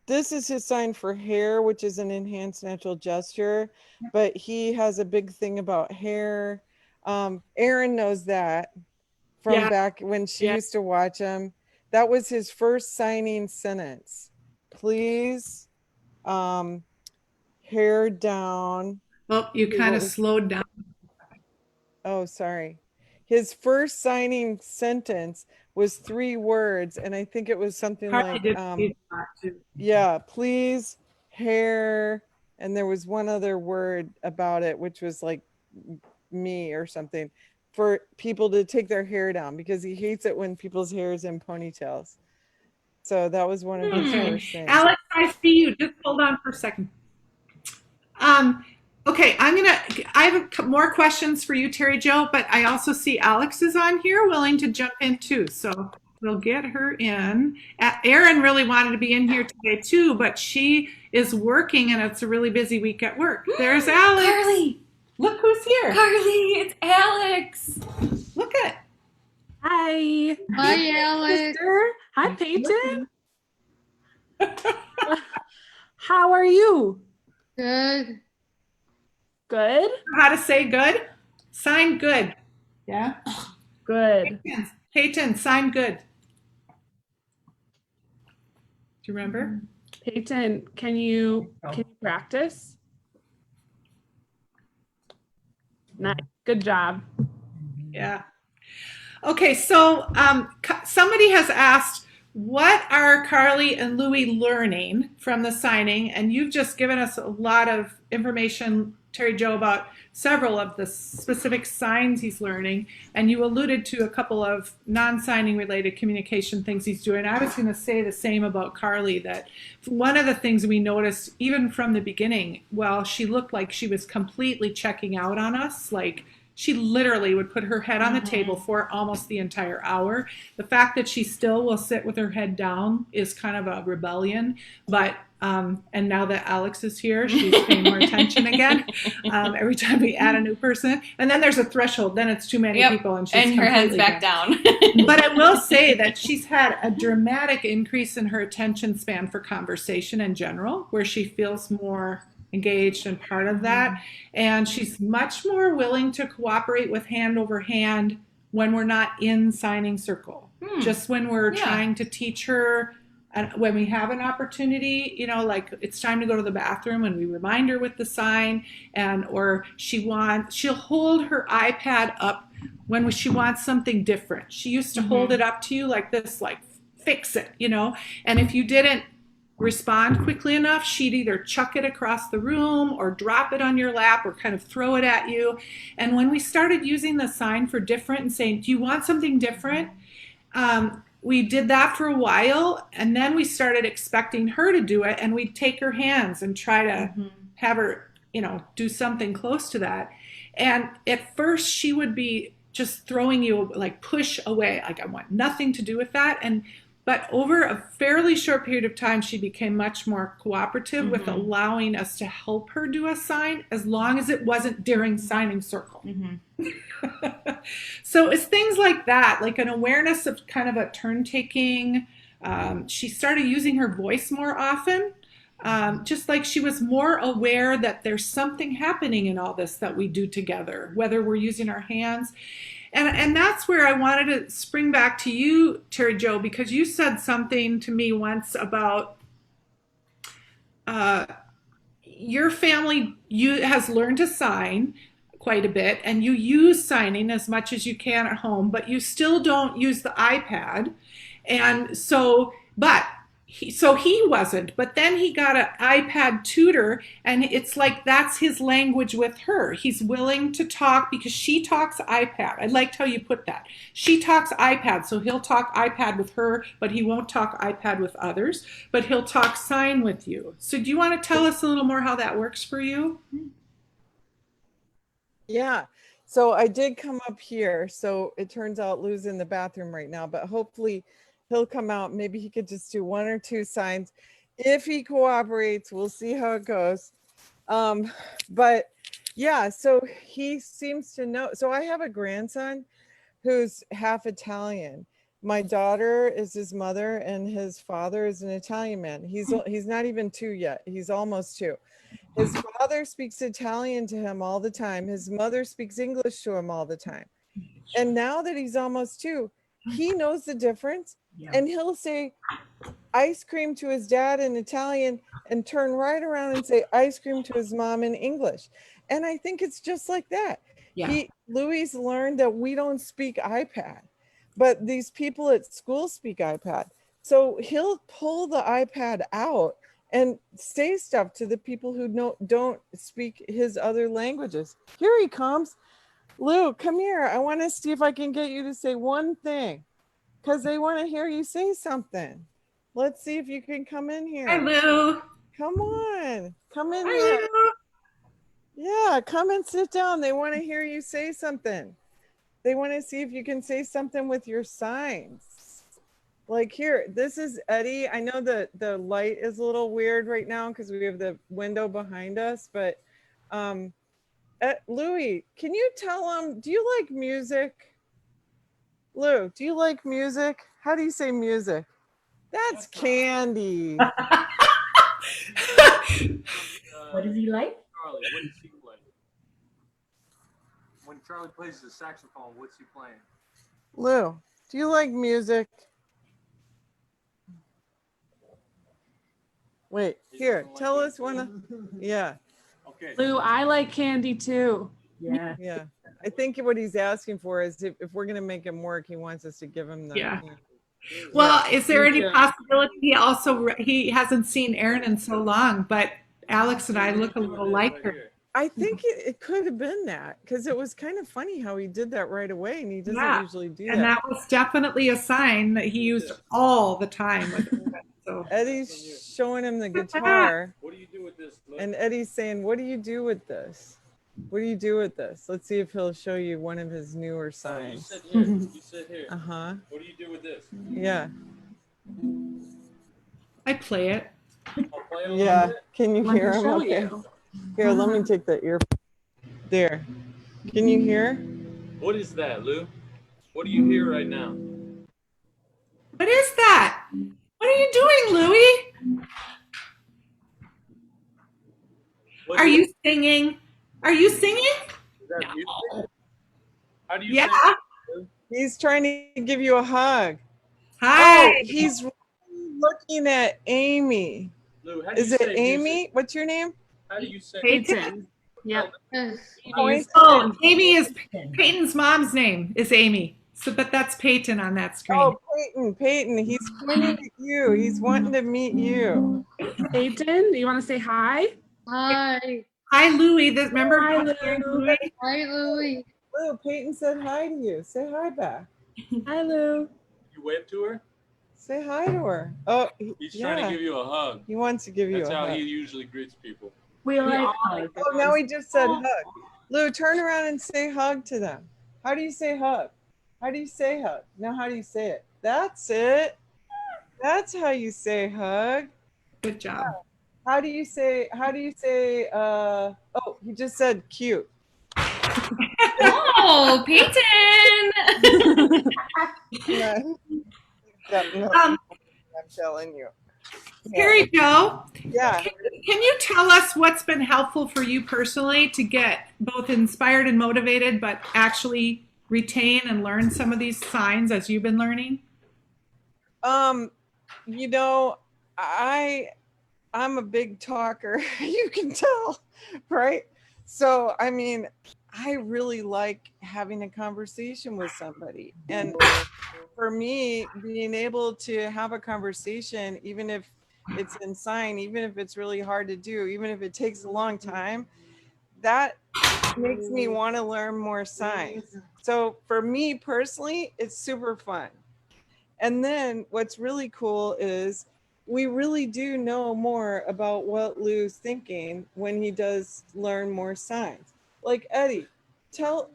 this is his sign for hair, which is an enhanced natural gesture, but he has a big thing about hair. Erin knows that from back when she used to watch him. That was his first signing sentence. Please, hair down. Well, you kind of slowed down. Oh, sorry. His first signing sentence was 3 words, and I think it was something like, please, hair, and there was one other word about it, which was like me or something, for people to take their hair down, because he hates it when people's hair is in ponytails. So that was one of his first things. Alex, I see you. Just hold on for a second. Okay, I have more questions for you, Terry Jo, but I also see Alex is on here willing to jump in too. So we'll get her in. Erin really wanted to be in here today too, but she is working and it's a really busy week at work. There's Alex. Carly. Look who's here. Carly, it's Alex. Look at. Hi. Hi, Alex. Sister. Hi, Peyton. How are you? Good. Good. How to say good? Sign good. Yeah. Good. Peyton, sign good. Do you remember? Peyton, can you practice? Nice. Good job. Yeah. Okay, so somebody has asked, what are Carly and Louie learning from the signing? And you've just given us a lot of information Terry Joe about several of the specific signs he's learning, and you alluded to a couple of non-signing related communication things he's doing. I was going to say the same about Carly, that one of the things we noticed even from the beginning, well, she looked like she was completely checking out on us, like she literally would put her head on the table for almost the entire hour. The fact that she still will sit with her head down is kind of a rebellion, but and now that Alex is here, she's paying more attention again every time we add a new person. And then there's a threshold. Then it's too many people, and she's her head's completely back down. But I will say that she's had a dramatic increase in her attention span for conversation in general, where she feels more engaged and part of that. And she's much more willing to cooperate with hand over hand when we're not in signing circle. Just when we're trying to teach her. And when we have an opportunity, you know, like it's time to go to the bathroom, and we remind her with the sign, and or she'll hold her iPad up when she wants something different. She used to hold it up to you like this, like fix it, you know. And if you didn't respond quickly enough, she'd either chuck it across the room or drop it on your lap or kind of throw it at you. And when we started using the sign for different and saying, do you want something different? We did that for a while, and then we started expecting her to do it, and we'd take her hands and try to have her, you know, do something close to that. And at first she would be just throwing you, like, push away, like, I want nothing to do with that. But over a fairly short period of time, she became much more cooperative with allowing us to help her do a sign, as long as it wasn't during signing circle. So it's things like that, like an awareness of kind of a turn taking. She started using her voice more often, just like she was more aware that there's something happening in all this that we do together, whether we're using our hands. And that's where I wanted to spring back to you, Terry Joe, because you said something to me once about your family has learned to sign quite a bit, and you use signing as much as you can at home, but you still don't use the iPad. And so, he wasn't, but then he got an iPad tutor, and it's like that's his language with her. He's willing to talk because she talks iPad. I liked how you put that. She talks iPad, so he'll talk iPad with her, but he won't talk iPad with others, but he'll talk sign with you. So do you want to tell us a little more how that works for you? Yeah. So I did come up here. So it turns out Lou's in the bathroom right now, but hopefully he'll come out. Maybe he could just do one or two signs. If he cooperates, we'll see how it goes. But yeah, so he seems to know. So I have a grandson who's half Italian. My daughter is his mother, and his father is an Italian man. He's not even 2 yet. He's almost 2. His father speaks Italian to him all the time. His mother speaks English to him all the time. And now that he's almost 2, he knows the difference. And he'll say ice cream to his dad in Italian and turn right around and say ice cream to his mom in English. And I think it's just like that. Louis learned that we don't speak iPad, but these people at school speak iPad. So he'll pull the iPad out and say stuff to the people who don't speak his other languages. Here he comes. Lou, come here. I want to see if I can get you to say one thing, because they want to hear you say something. Let's see if you can come in here. Hi, Lou. Come on. Come in Hi, here. Lou. Yeah, come and sit down. They want to hear you say something. They want to see if you can say something with your signs. Like here, this is Eddie. I know the light is a little weird right now because we have the window behind us, but Louis, can you tell him, do you like music? Lou, do you like music? How do you say music? That's Candy. What does he like? Charlie, what does he play? When Charlie plays the saxophone, what's he playing? Lou, do you like music? Wait, here, tell us one. Yeah. Okay. Lou, I like candy too. Yeah. Yeah. I think what he's asking for is if we're going to make him work, he wants us to give him the. Yeah. Well, is there any possibility he hasn't seen Aaron in so long, but Alex and I look a little like her. I think it could have been that, because it was kind of funny how he did that right away, and he doesn't usually do And that was definitely a sign that he used all the time with it. So Eddie's showing him the guitar, What do you do with this? and Eddie's saying, "What do you do with this? What do you do with this?" Let's see if he'll show you one of his newer You signs. sit here. You sit here. Uh-huh. What do you do with this? Yeah. I play it. I'll play it a little Yeah. bit. Can you Let hear me him? show Okay. you. Here, let me take the ear. There. Can you hear? What is that, Lou? What do you hear right now? What is that? What are you doing, Louie? What Are is- you singing? Are you singing? Is that music? How do you Yeah. say He's trying to give you a hug. Hi. Oh, he's looking at Amy. Lou, how do Is you it say Amy? music? What's your name? How do you say Peyton. Yep. Yes. Point. Oh, Amy is Peyton's mom's name is Amy. So, but that's Peyton on that screen. Oh, Peyton. Peyton. He's pointing at you. He's wanting to meet you. Peyton, do you want to say hi? Hi. Hi, Louie. Remember Hi, what's your name, Lou. Louie? Hi, Louie. Lou, Peyton said hi to you. Say hi back. Hi, Lou. You wave to her? Say hi to her. Oh, He's trying to give you a hug. He wants to give you That's a how hug. he usually greets people. We like all hugs. Oh, now he just said hug. Lou, turn around and say hug to them. How do you say hug? How do you say hug? Now, how do you say it? That's it. That's how you say hug. Good job. How do you say, oh, he just said cute. Oh, Peyton! Yeah. Yeah, no, Um, I'm telling you. Carrie Jo, Yeah. can you tell us what's been helpful for you personally to get both inspired and motivated, but actually retain and learn some of these signs as you've been learning? You know, I'm a big talker. You can tell, right? So, I mean, I really like having a conversation with somebody. And for me, being able to have a conversation, even if it's in sign, even if it's really hard to do, even if it takes a long time, that makes me want to learn more signs. So for me personally, it's super fun. And then what's really cool is we really do know more about what Lou's thinking when he does learn more signs. Like Eddie, tell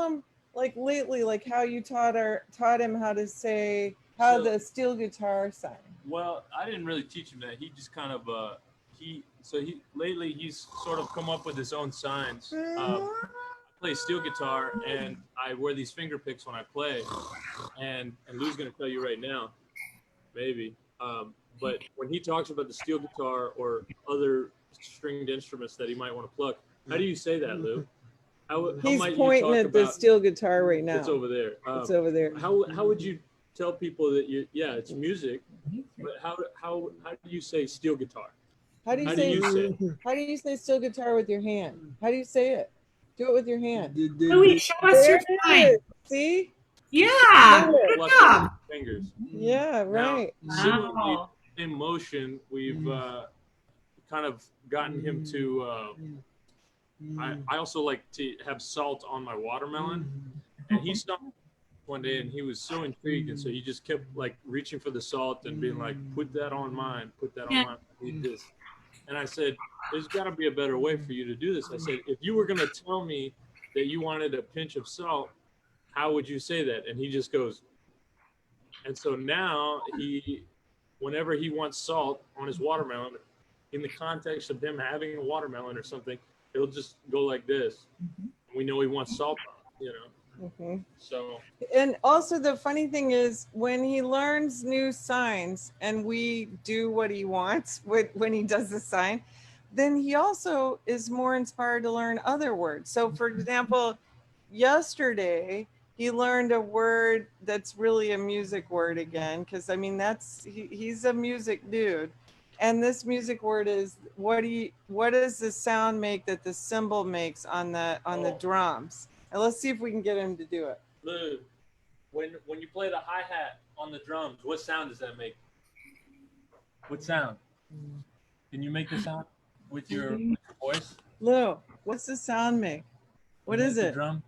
him like lately, like how you taught him how to say how the steel guitar sign. Well, I didn't really teach him that. He just kind of lately he's sort of come up with his own signs. I play steel guitar and I wear these finger picks when I play, and Lou's gonna tell you right now, maybe. But when he talks about the steel guitar or other stringed instruments that he might want to pluck, how do you say that, Lou? How He's might you pointing talk at the about, steel guitar right now. it's over there. It's over there. How would you tell people that it's music, but how do you say steel guitar? How do you say steel guitar with your hand? How do you say it? Do it with your hand. Louie, show us your There it sign. is. See? Yeah. Good Pluck job. with fingers. Yeah, right. Similarly, Wow. in motion, we've kind of gotten him to. I also like to have salt on my watermelon, and he stopped one day and he was so intrigued, and so he just kept like reaching for the salt and being like, "Put that on mine. Put that on mine. I need this." And I said, "There's got to be a better way for you to do this." I said, "If you were going to tell me that you wanted a pinch of salt, how would you say that?" And he just goes. And so now whenever he wants salt on his watermelon, in the context of him having a watermelon or something, he'll just go like this. We know he wants salt on it, Mhm. So. And also the funny thing is when he learns new signs and we do what he wants when he does the sign, then he also is more inspired to learn other words. So for example, yesterday he learned a word that's really a music word again, because I mean he's a music dude. And this music word is what does the sound make that the cymbal makes on the drums? And let's see if we can get him to do it. Lou, when you play the hi-hat on the drums, what sound does that make? What sound? Can you make the sound with your voice? Lou, What's the sound make? What Isn't is that the it? drum?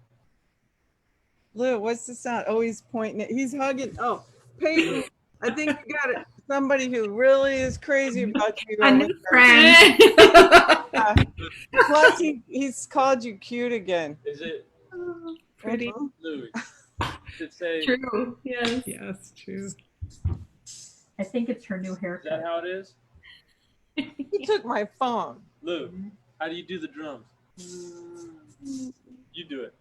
Lou, what's the sound? Oh, he's pointing it. He's hugging. Oh, Peyton, I think you got it. Somebody who really is crazy about you. A over new there. friend. Plus, he's called you cute again. Is it Pretty. Louis? Should say. True. Yes. Yes, true. I think it's her new Is that haircut. how it is? He took my phone. Lou, how do you do the drums? You do it.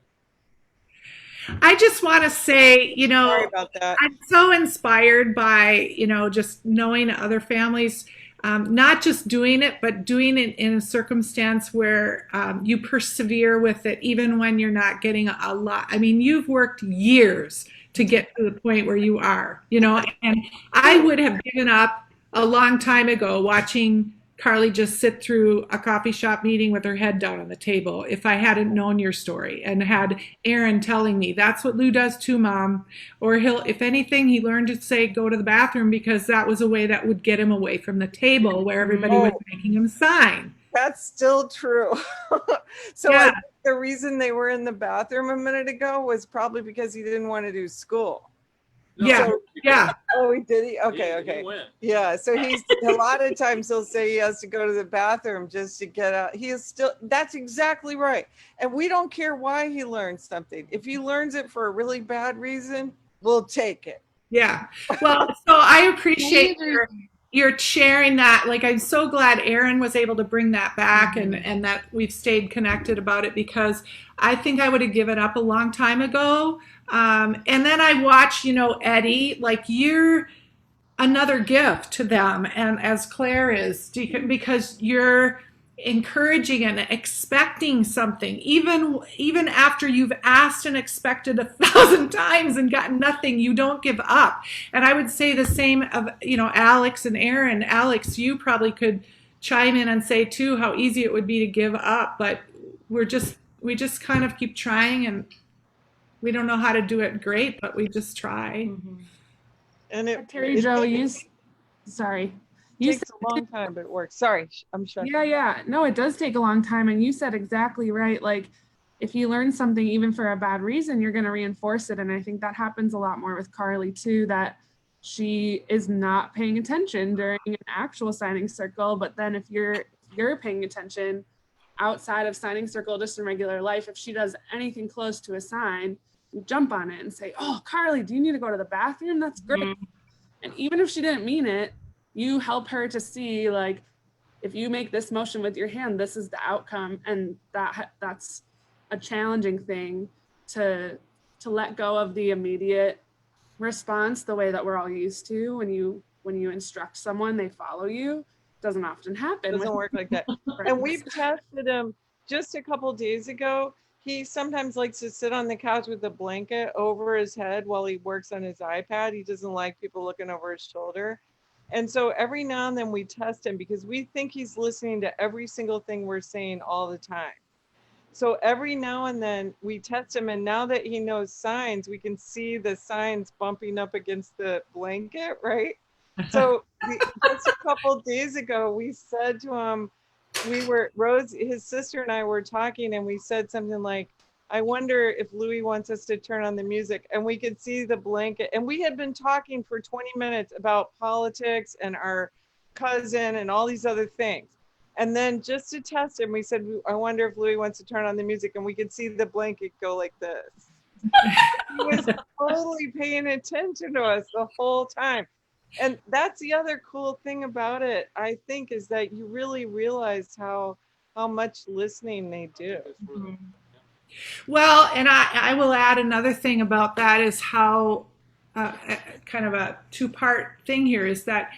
I just want to say, you know, Sorry about that. I'm so inspired by, you know, just knowing other families, not just doing it, but doing it in a circumstance where you persevere with it, even when you're not getting a lot. I mean, you've worked years to get to the point where you are, you know, and I would have given up a long time ago watching Carly just sit through a coffee shop meeting with her head down on the table if I hadn't known your story and had Aaron telling me that's what Lou does too, Mom. Or he'll, if anything, he learned to say go to the bathroom because that was a way that would get him away from the table where everybody was making him sign. That's still true. So Yeah. I think the reason they were in the bathroom a minute ago was probably because he didn't want to do school. Yeah. So- Yeah. Oh, he did he? Okay, He okay. went. Yeah, so he's a lot of times he'll say he has to go to the bathroom just to get out. He is still, that's exactly right. And we don't care why he learns something. If he learns it for a really bad reason, we'll take it. Yeah. Well, so I appreciate your sharing that. Like, I'm so glad Aaron was able to bring that back and that we've stayed connected about it because I think I would have given up a long time ago. And then I watch, you know, Eddie, like you're another gift to them. And as Claire is, because you're encouraging and expecting something, even after you've asked and expected 1,000 times and gotten nothing, you don't give up. And I would say the same of, you know, Alex and Aaron. Alex, you probably could chime in and say too how easy it would be to give up, but we just kind of keep trying, and we don't know how to do it great, but we just try. And it Terry Jo, sorry. You takes a long time, but it works. Sorry, I'm shutting. Yeah. No, it does take a long time. And you said exactly right. Like, if you learn something, even for a bad reason, you're going to reinforce it. And I think that happens a lot more with Carly, too, that she is not paying attention during an actual signing circle. But then if you're paying attention outside of signing circle, just in regular life, if she does anything close to a sign, you jump on it and say, oh, Carly, do you need to go to the bathroom? That's great. And even if she didn't mean it, you help her to see, like, if you make this motion with your hand, this is the outcome. And that's a challenging thing to let go of the immediate response the way that we're all used to. When you instruct someone, they follow you. Doesn't often happen. It doesn't work like that. And we've tested him just a couple days ago. He sometimes likes to sit on the couch with a blanket over his head while he works on his iPad. He doesn't like people looking over his shoulder. And so every now and then we test him because we think he's listening to every single thing we're saying all the time. So every now and then we test him, and now that he knows signs, we can see the signs bumping up against the blanket, right? So just a couple days ago, we said to him, Rose, his sister and I were talking, and we said something like, I wonder if Louis wants us to turn on the music. And we could see the blanket. And we had been talking for 20 minutes about politics and our cousin and all these other things. And then just to test him, we said, I wonder if Louis wants to turn on the music. And we could see the blanket go like this. He was totally paying attention to us the whole time. And that's the other cool thing about it, I think, is that you really realize how much listening they do. Well, and I will add another thing about that is how kind of a two-part thing here is that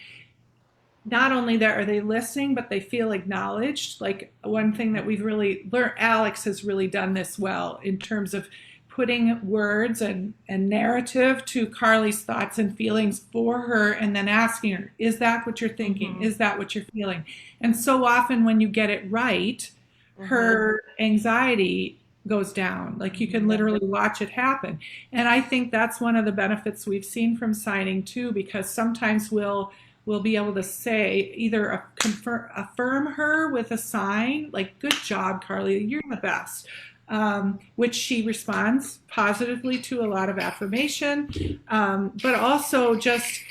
not only that are they listening, but they feel acknowledged. Like one thing that we've really learned, Alex has really done this well in terms of putting words and narrative to Carly's thoughts and feelings for her, and then asking her, is that what you're thinking? Is that what you're feeling? And so often when you get it right, her anxiety goes down. Like you can literally watch it happen. And I think that's one of the benefits we've seen from signing too, because sometimes we'll will be able to say either affirm her with a sign, like, good job, Carly, you're the best, which she responds positively to, a lot of affirmation, but also just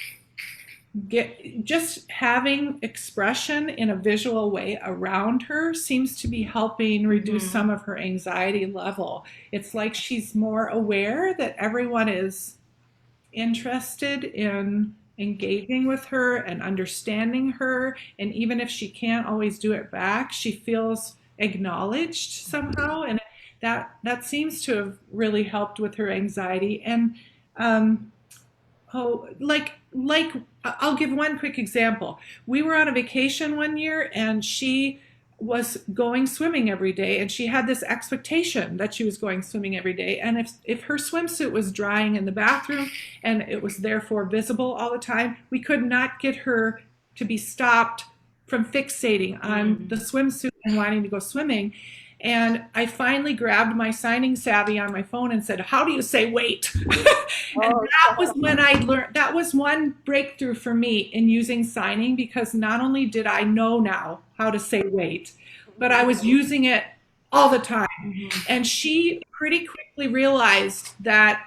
having expression in a visual way around her seems to be helping reduce some of her anxiety level. It's like she's more aware that everyone is interested in engaging with her and understanding her, and even if she can't always do it back, she feels acknowledged somehow, and that seems to have really helped with her anxiety. And like I'll give one quick example. We were on a vacation one year, and she was going swimming every day, and she had this expectation that she was going swimming every day, and if her swimsuit was drying in the bathroom and it was therefore visible all the time, we could not get her to be stopped from fixating on the swimsuit and wanting to go swimming. And I finally grabbed my signing savvy on my phone and said, how do you say wait? And that was when I learned, that was one breakthrough for me in using signing, because not only did I know now how to say wait, but I was using it all the time. And she pretty quickly realized that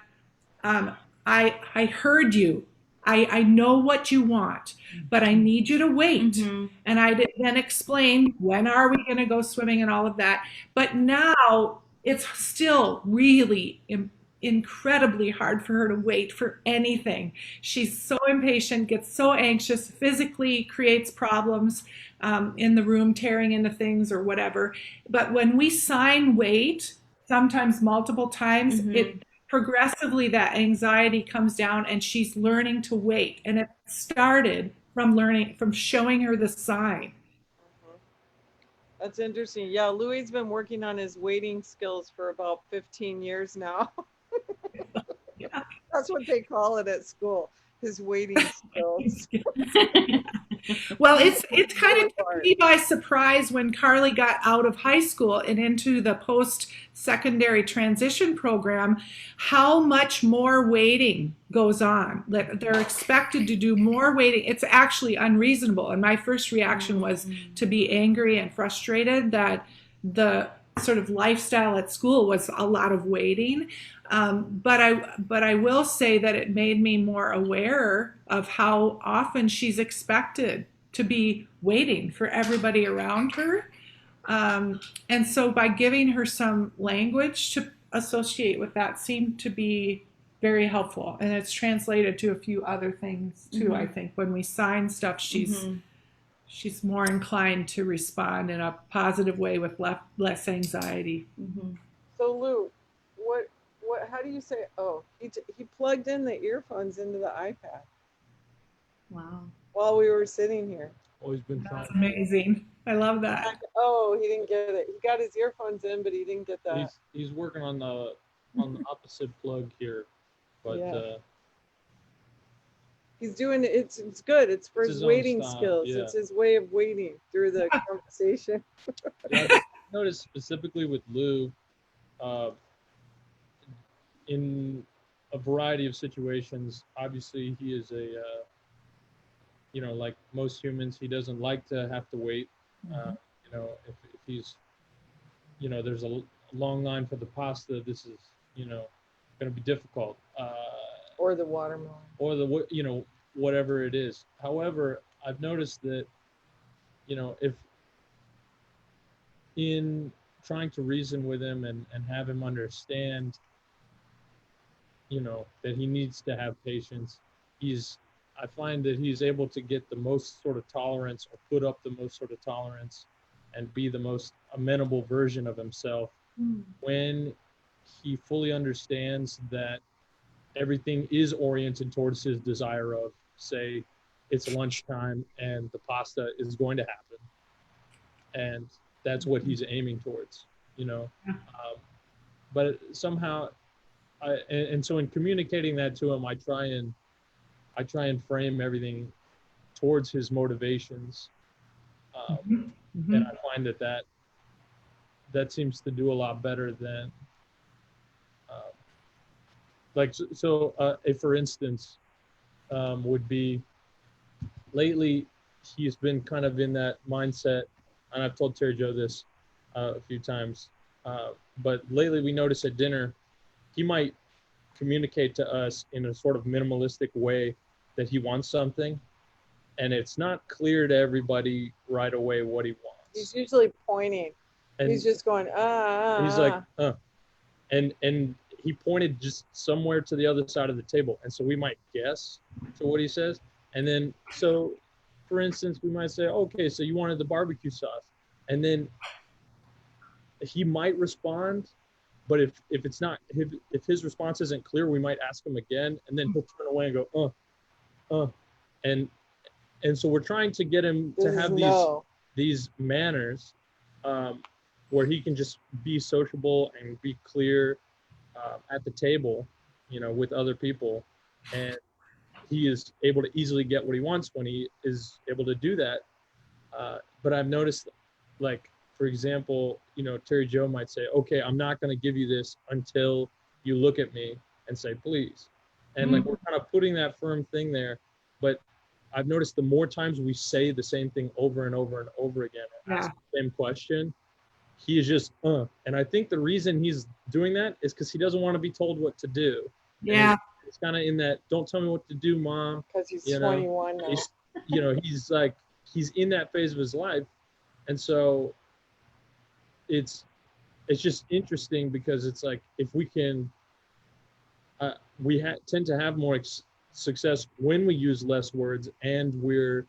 I heard you. I know what you want, but I need you to wait. And I then explained, when are we going to go swimming and all of that. But now it's still really incredibly hard for her to wait for anything. She's so impatient, gets so anxious, physically creates problems in the room, tearing into things or whatever. But when we sign wait, sometimes multiple times, it progressively that anxiety comes down, and she's learning to wait. And it started from showing her the sign. That's interesting. Yeah, Louis been working on his waiting skills for about 15 years now. Yeah. That's what they call it at school, his waiting skills. Well, it's kind of took me by surprise when Carly got out of high school and into the post-secondary transition program, how much more waiting goes on. They're expected to do more waiting. It's actually unreasonable. And my first reaction was to be angry and frustrated that the sort of lifestyle at school was a lot of waiting. But I will say that it made me more aware of how often she's expected to be waiting for everybody around her. And so by giving her some language to associate with that seemed to be very helpful. And it's translated to a few other things too. I think when we sign stuff, she's more inclined to respond in a positive way with less anxiety. So Lou, how do you say, he plugged in the earphones into the iPad. Wow. While we were sitting here. Always been trying. That's amazing. I love that. Oh, he didn't get it. He got his earphones in, but he didn't get that. He's working on the opposite plug here, but he's doing it. It's good. It's for his waiting skills. Yeah. It's his way of waiting through the conversation. I noticed specifically with Lou, in a variety of situations. Obviously, he is like most humans, he doesn't like to have to wait. If he's, there's a long line for the pasta, this is, going to be difficult. Or the watermelon. Or the, whatever it is. However, I've noticed that, if in trying to reason with him and have him understand, that he needs to have patience, I find that he's able to get the most sort of tolerance, or put up the most sort of tolerance, and be the most amenable version of himself when he fully understands that everything is oriented towards his desire of, say, it's lunchtime and the pasta is going to happen. And that's what he's aiming towards, but somehow, and so in communicating that to him, I try and frame everything towards his motivations. And I find that seems to do a lot better than, for instance, would be, lately he's been kind of in that mindset, and I've told Terry Joe this a few times, but lately we notice at dinner, he might communicate to us in a sort of minimalistic way that he wants something, and it's not clear to everybody right away what he wants. He's usually pointing. And He's just going, he's like, and he pointed just somewhere to the other side of the table, and so we might guess to what he says, and then so, for instance, we might say, okay, so you wanted the barbecue sauce, and then he might respond, but if it's not, if his response isn't clear, we might ask him again, and then he'll turn away and go, and so we're trying to get him to have these manners, where he can just be sociable and be clear at the table, with other people, and he is able to easily get what he wants when he is able to do that. But I've noticed, like, for example, Terry Joe might say, okay, I'm not going to give you this until you look at me and say, please. And like, we're kind of putting that firm thing there. But I've noticed the more times we say the same thing over and over and over again, or ask the same question, he is just, And I think the reason he's doing that is because he doesn't want to be told what to do. Yeah. It's kind of in that, don't tell me what to do, Mom. because he's 21 now. He's like, he's in that phase of his life. And so it's just interesting because it's like, if we can, we tend to have more success when we use less words, and we're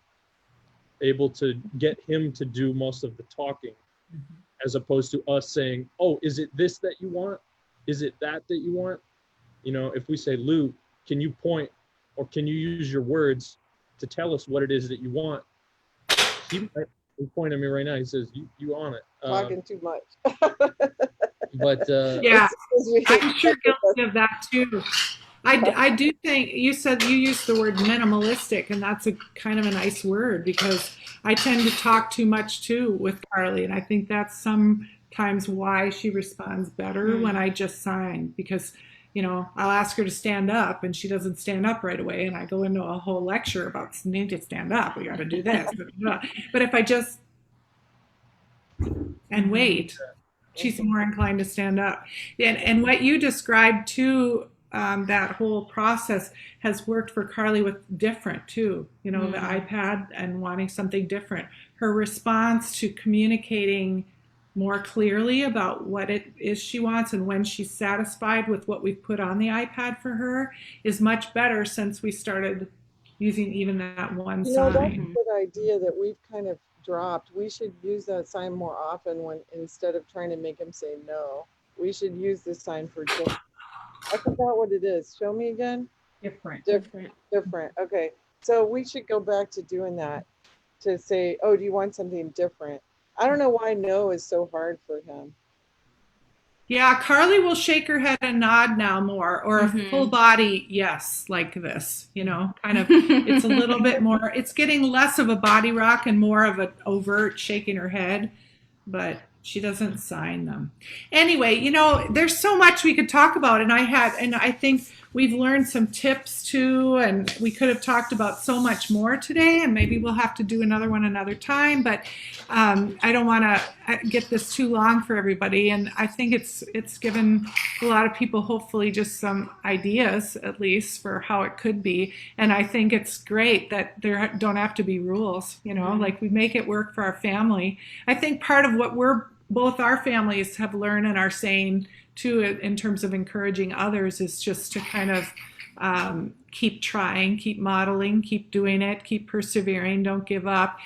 able to get him to do most of the talking, as opposed to us saying, oh, is it this that you want? Is it that you want? If we say, Lou, can you point, or can you use your words to tell us what it is that you want? He might point at me right now. He says, you on it. Talking too much. But yeah, I'm sure guilty of that too. I do think you said you used the word minimalistic, and that's a kind of a nice word, because I tend to talk too much too with Carly, and I think that's sometimes why she responds better when I just sign, because I'll ask her to stand up and she doesn't stand up right away, and I go into a whole lecture about need to stand up, we got to do this. But if I just and wait, she's more inclined to stand up. And what you described too, that whole process has worked for Carly with different too, the iPad and wanting something different. Her response to communicating more clearly about what it is she wants and when she's satisfied with what we've put on the iPad for her is much better since we started using even that one sign. That's a good idea that we've kind of dropped. We should use that sign more often, when instead of trying to make him say no, we should use this sign for different. I forgot what it is. Show me again. Different. Okay. So we should go back to doing that, to say, oh, do you want something different? I don't know why no is so hard for him. Yeah, Carly will shake her head and nod now more, or a full body yes, like this, kind of, it's a little bit more, it's getting less of a body rock and more of an overt shaking her head, but she doesn't sign them. Anyway, there's so much we could talk about, and I think we've learned some tips too, and we could have talked about so much more today, and maybe we'll have to do another one another time, but I don't want to get this too long for everybody, and I think it's given a lot of people hopefully just some ideas, at least, for how it could be, and I think it's great that there don't have to be rules, like we make it work for our family. I think part of what both our families have learned and are saying too, in terms of encouraging others, is just to kind of keep trying, keep modeling, keep doing it, keep persevering, don't give up,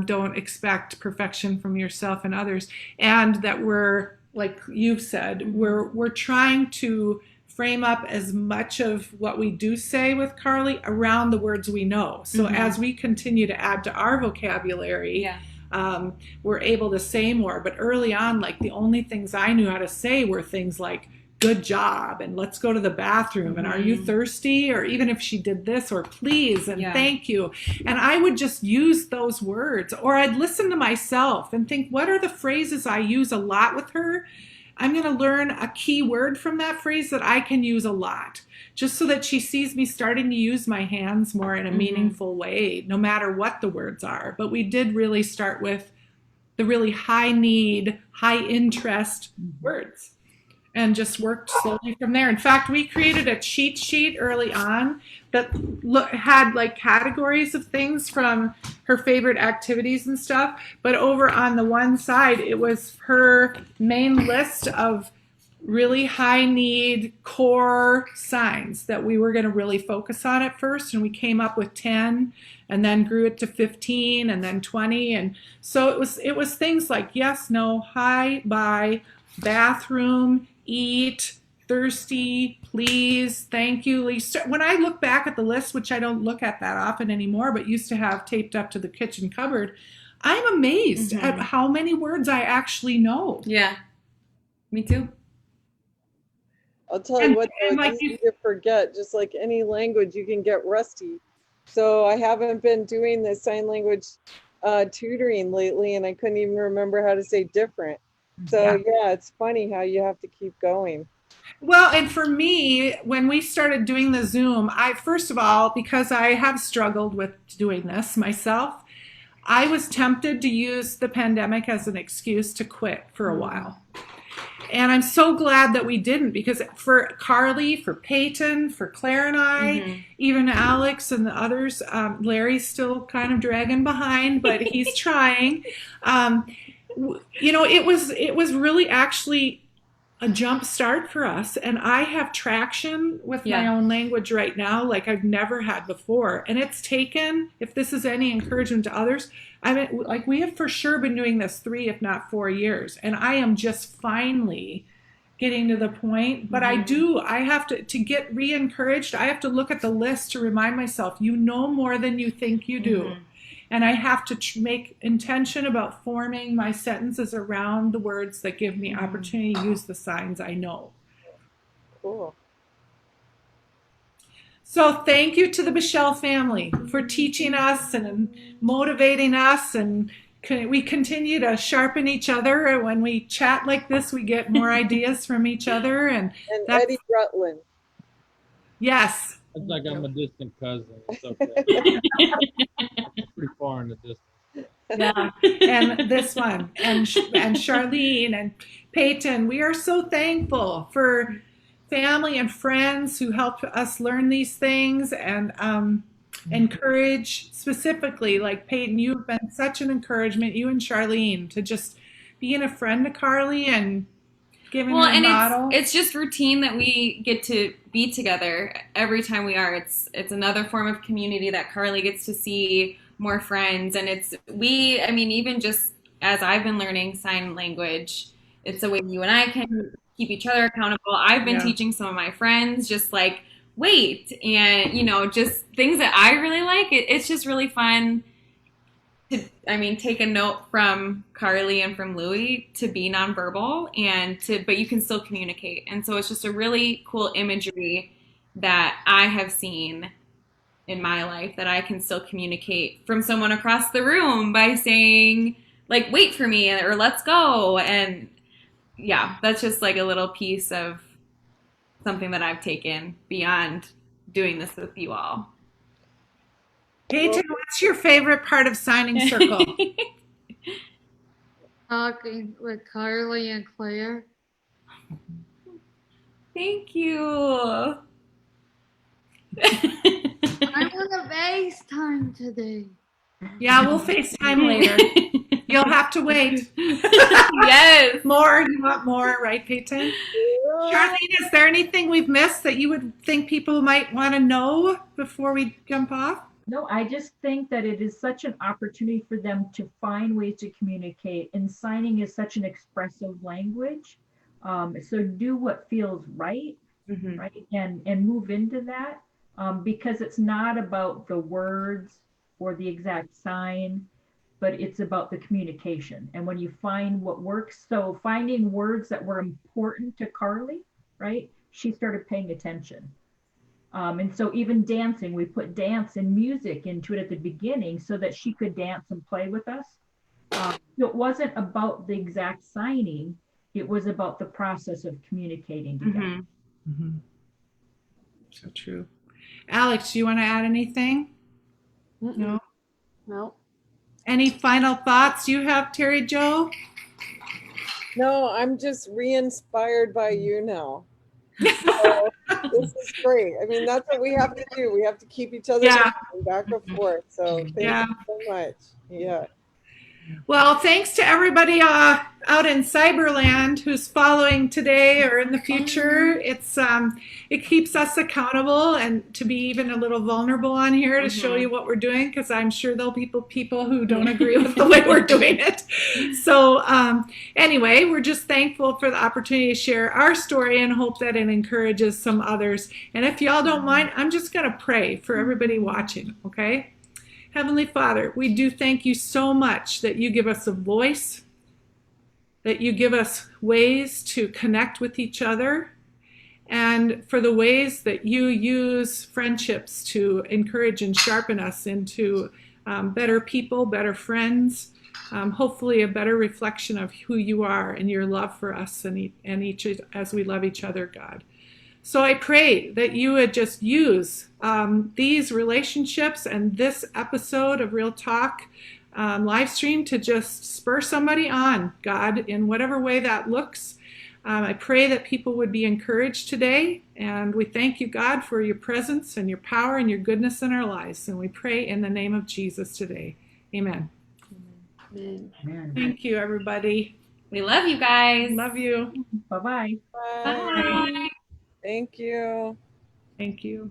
don't expect perfection from yourself and others, and that we're, like you've said, we're trying to frame up as much of what we do say with Carly around the words we know. So as we continue to add to our vocabulary, we're able to say more. But early on, like, the only things I knew how to say were things like good job and let's go to the bathroom and are you thirsty, or even if she did this, or please and thank you. And I would just use those words, or I'd listen to myself and think, what are the phrases I use a lot with her I'm going to learn a key word from that phrase that I can use a lot, just so that she sees me starting to use my hands more in a meaningful way, no matter what the words are. But we did really start with the really high need, high interest words, and just worked slowly from there. In fact, we created a cheat sheet early on that had like categories of things from her favorite activities and stuff. But over on the one side, it was her main list of really high need core signs that we were going to really focus on at first. And we came up with 10 and then grew it to 15 and then 20. And so it was things like yes, no, hi, bye, bathroom, eat, thirsty, please, thank you, Lisa. When I look back at the list, which I don't look at that often anymore, but used to have taped up to the kitchen cupboard, I'm amazed at how many words I actually know. Yeah, me too. I'll tell you what, though, it's easy to forget. Just like any language, you can get rusty. So I haven't been doing the sign language tutoring lately, and I couldn't even remember how to say different. So yeah, it's funny how you have to keep going. Well, and for me, when we started doing the Zoom, first of all, because I have struggled with doing this myself, I was tempted to use the pandemic as an excuse to quit for a while. And I'm so glad that we didn't, because for Carly, for Peyton, for Claire and I, even Alex and the others, Larry's still kind of dragging behind, but he's trying. It was really actually a jump start for us. And I have traction with my own language right now like I've never had before. And it's taken, if this is any encouragement to others, we have for sure been doing this 3, if not 4 years. And I am just finally getting to the point. But I have to get re-encouraged. I have to look at the list to remind myself, you know more than you think you do. And I have to make intention about forming my sentences around the words that give me opportunity to use the signs I know. Cool. So thank you to the Michelle family for teaching us and motivating us. And we continue to sharpen each other. When we chat like this, we get more ideas from each other. And Eddie Rutland. Yes. It's like I'm a distant cousin. It's okay. Pretty far in the distance. Yeah, and this one, and Charlene and Peyton. We are so thankful for family and friends who help us learn these things and encourage, specifically, like Peyton, you've been such an encouragement, you and Charlene, to just being a friend to Carly and giving her a model. It's just routine that we get to be together every time we are. It's another form of community that Carly gets to see more friends. And even just as I've been learning sign language, it's a way you and I can keep each other accountable. I've been teaching some of my friends just like wait, and just things that I really like. It's just really fun to take a note from Carly and from Louie to be nonverbal but you can still communicate. And so it's just a really cool imagery that I have seen in my life that I can still communicate from someone across the room by saying like, wait for me, or let's go. And yeah, that's just like a little piece of something that I've taken beyond doing this with you all. Peyton, what's your favorite part of signing circle? Talking with Carly and Claire. Thank you. I want to FaceTime today. Yeah, we'll FaceTime later. You'll have to wait. Yes. More. You want more, right, Peyton? Charlene, is there anything we've missed that you would think people might want to know before we jump off? No, I just think that it is such an opportunity for them to find ways to communicate, and signing is such an expressive language. So do what feels right, right, and move into that, because it's not about the words or the exact sign, but it's about the communication. And when you find what works, so finding words that were important to Carly, right, she started paying attention. And so even dancing, we put dance and music into it at the beginning so that she could dance and play with us. So it wasn't about the exact signing. It was about the process of communicating together. Mhm. So true. Alex, do you want to add anything? No. No. Any final thoughts you have, Terry Joe? No, I'm just re-inspired by you now. So, this is great. I mean, that's what we have to do. We have to keep each other back and forth. So thank you so much. Yeah. Well, thanks to everybody out in Cyberland who's following today or in the future. It keeps us accountable and to be even a little vulnerable on here to show you what we're doing, because I'm sure there'll be people who don't agree with the way we're doing it. So anyway, we're just thankful for the opportunity to share our story and hope that it encourages some others. And if y'all don't mind, I'm just going to pray for everybody watching, okay? Heavenly Father, we do thank you so much that you give us a voice, that you give us ways to connect with each other, and for the ways that you use friendships to encourage and sharpen us into better people, better friends, hopefully a better reflection of who you are and your love for us and each as we love each other, God. So I pray that you would just use these relationships and this episode of Real Talk Livestream to just spur somebody on, God, in whatever way that looks. I pray that people would be encouraged today, and we thank you, God, for your presence and your power and your goodness in our lives. And we pray in the name of Jesus today. Amen. Amen. Thank you, everybody. We love you guys. Love you. Bye-bye. Bye. Bye. Thank you. Thank you.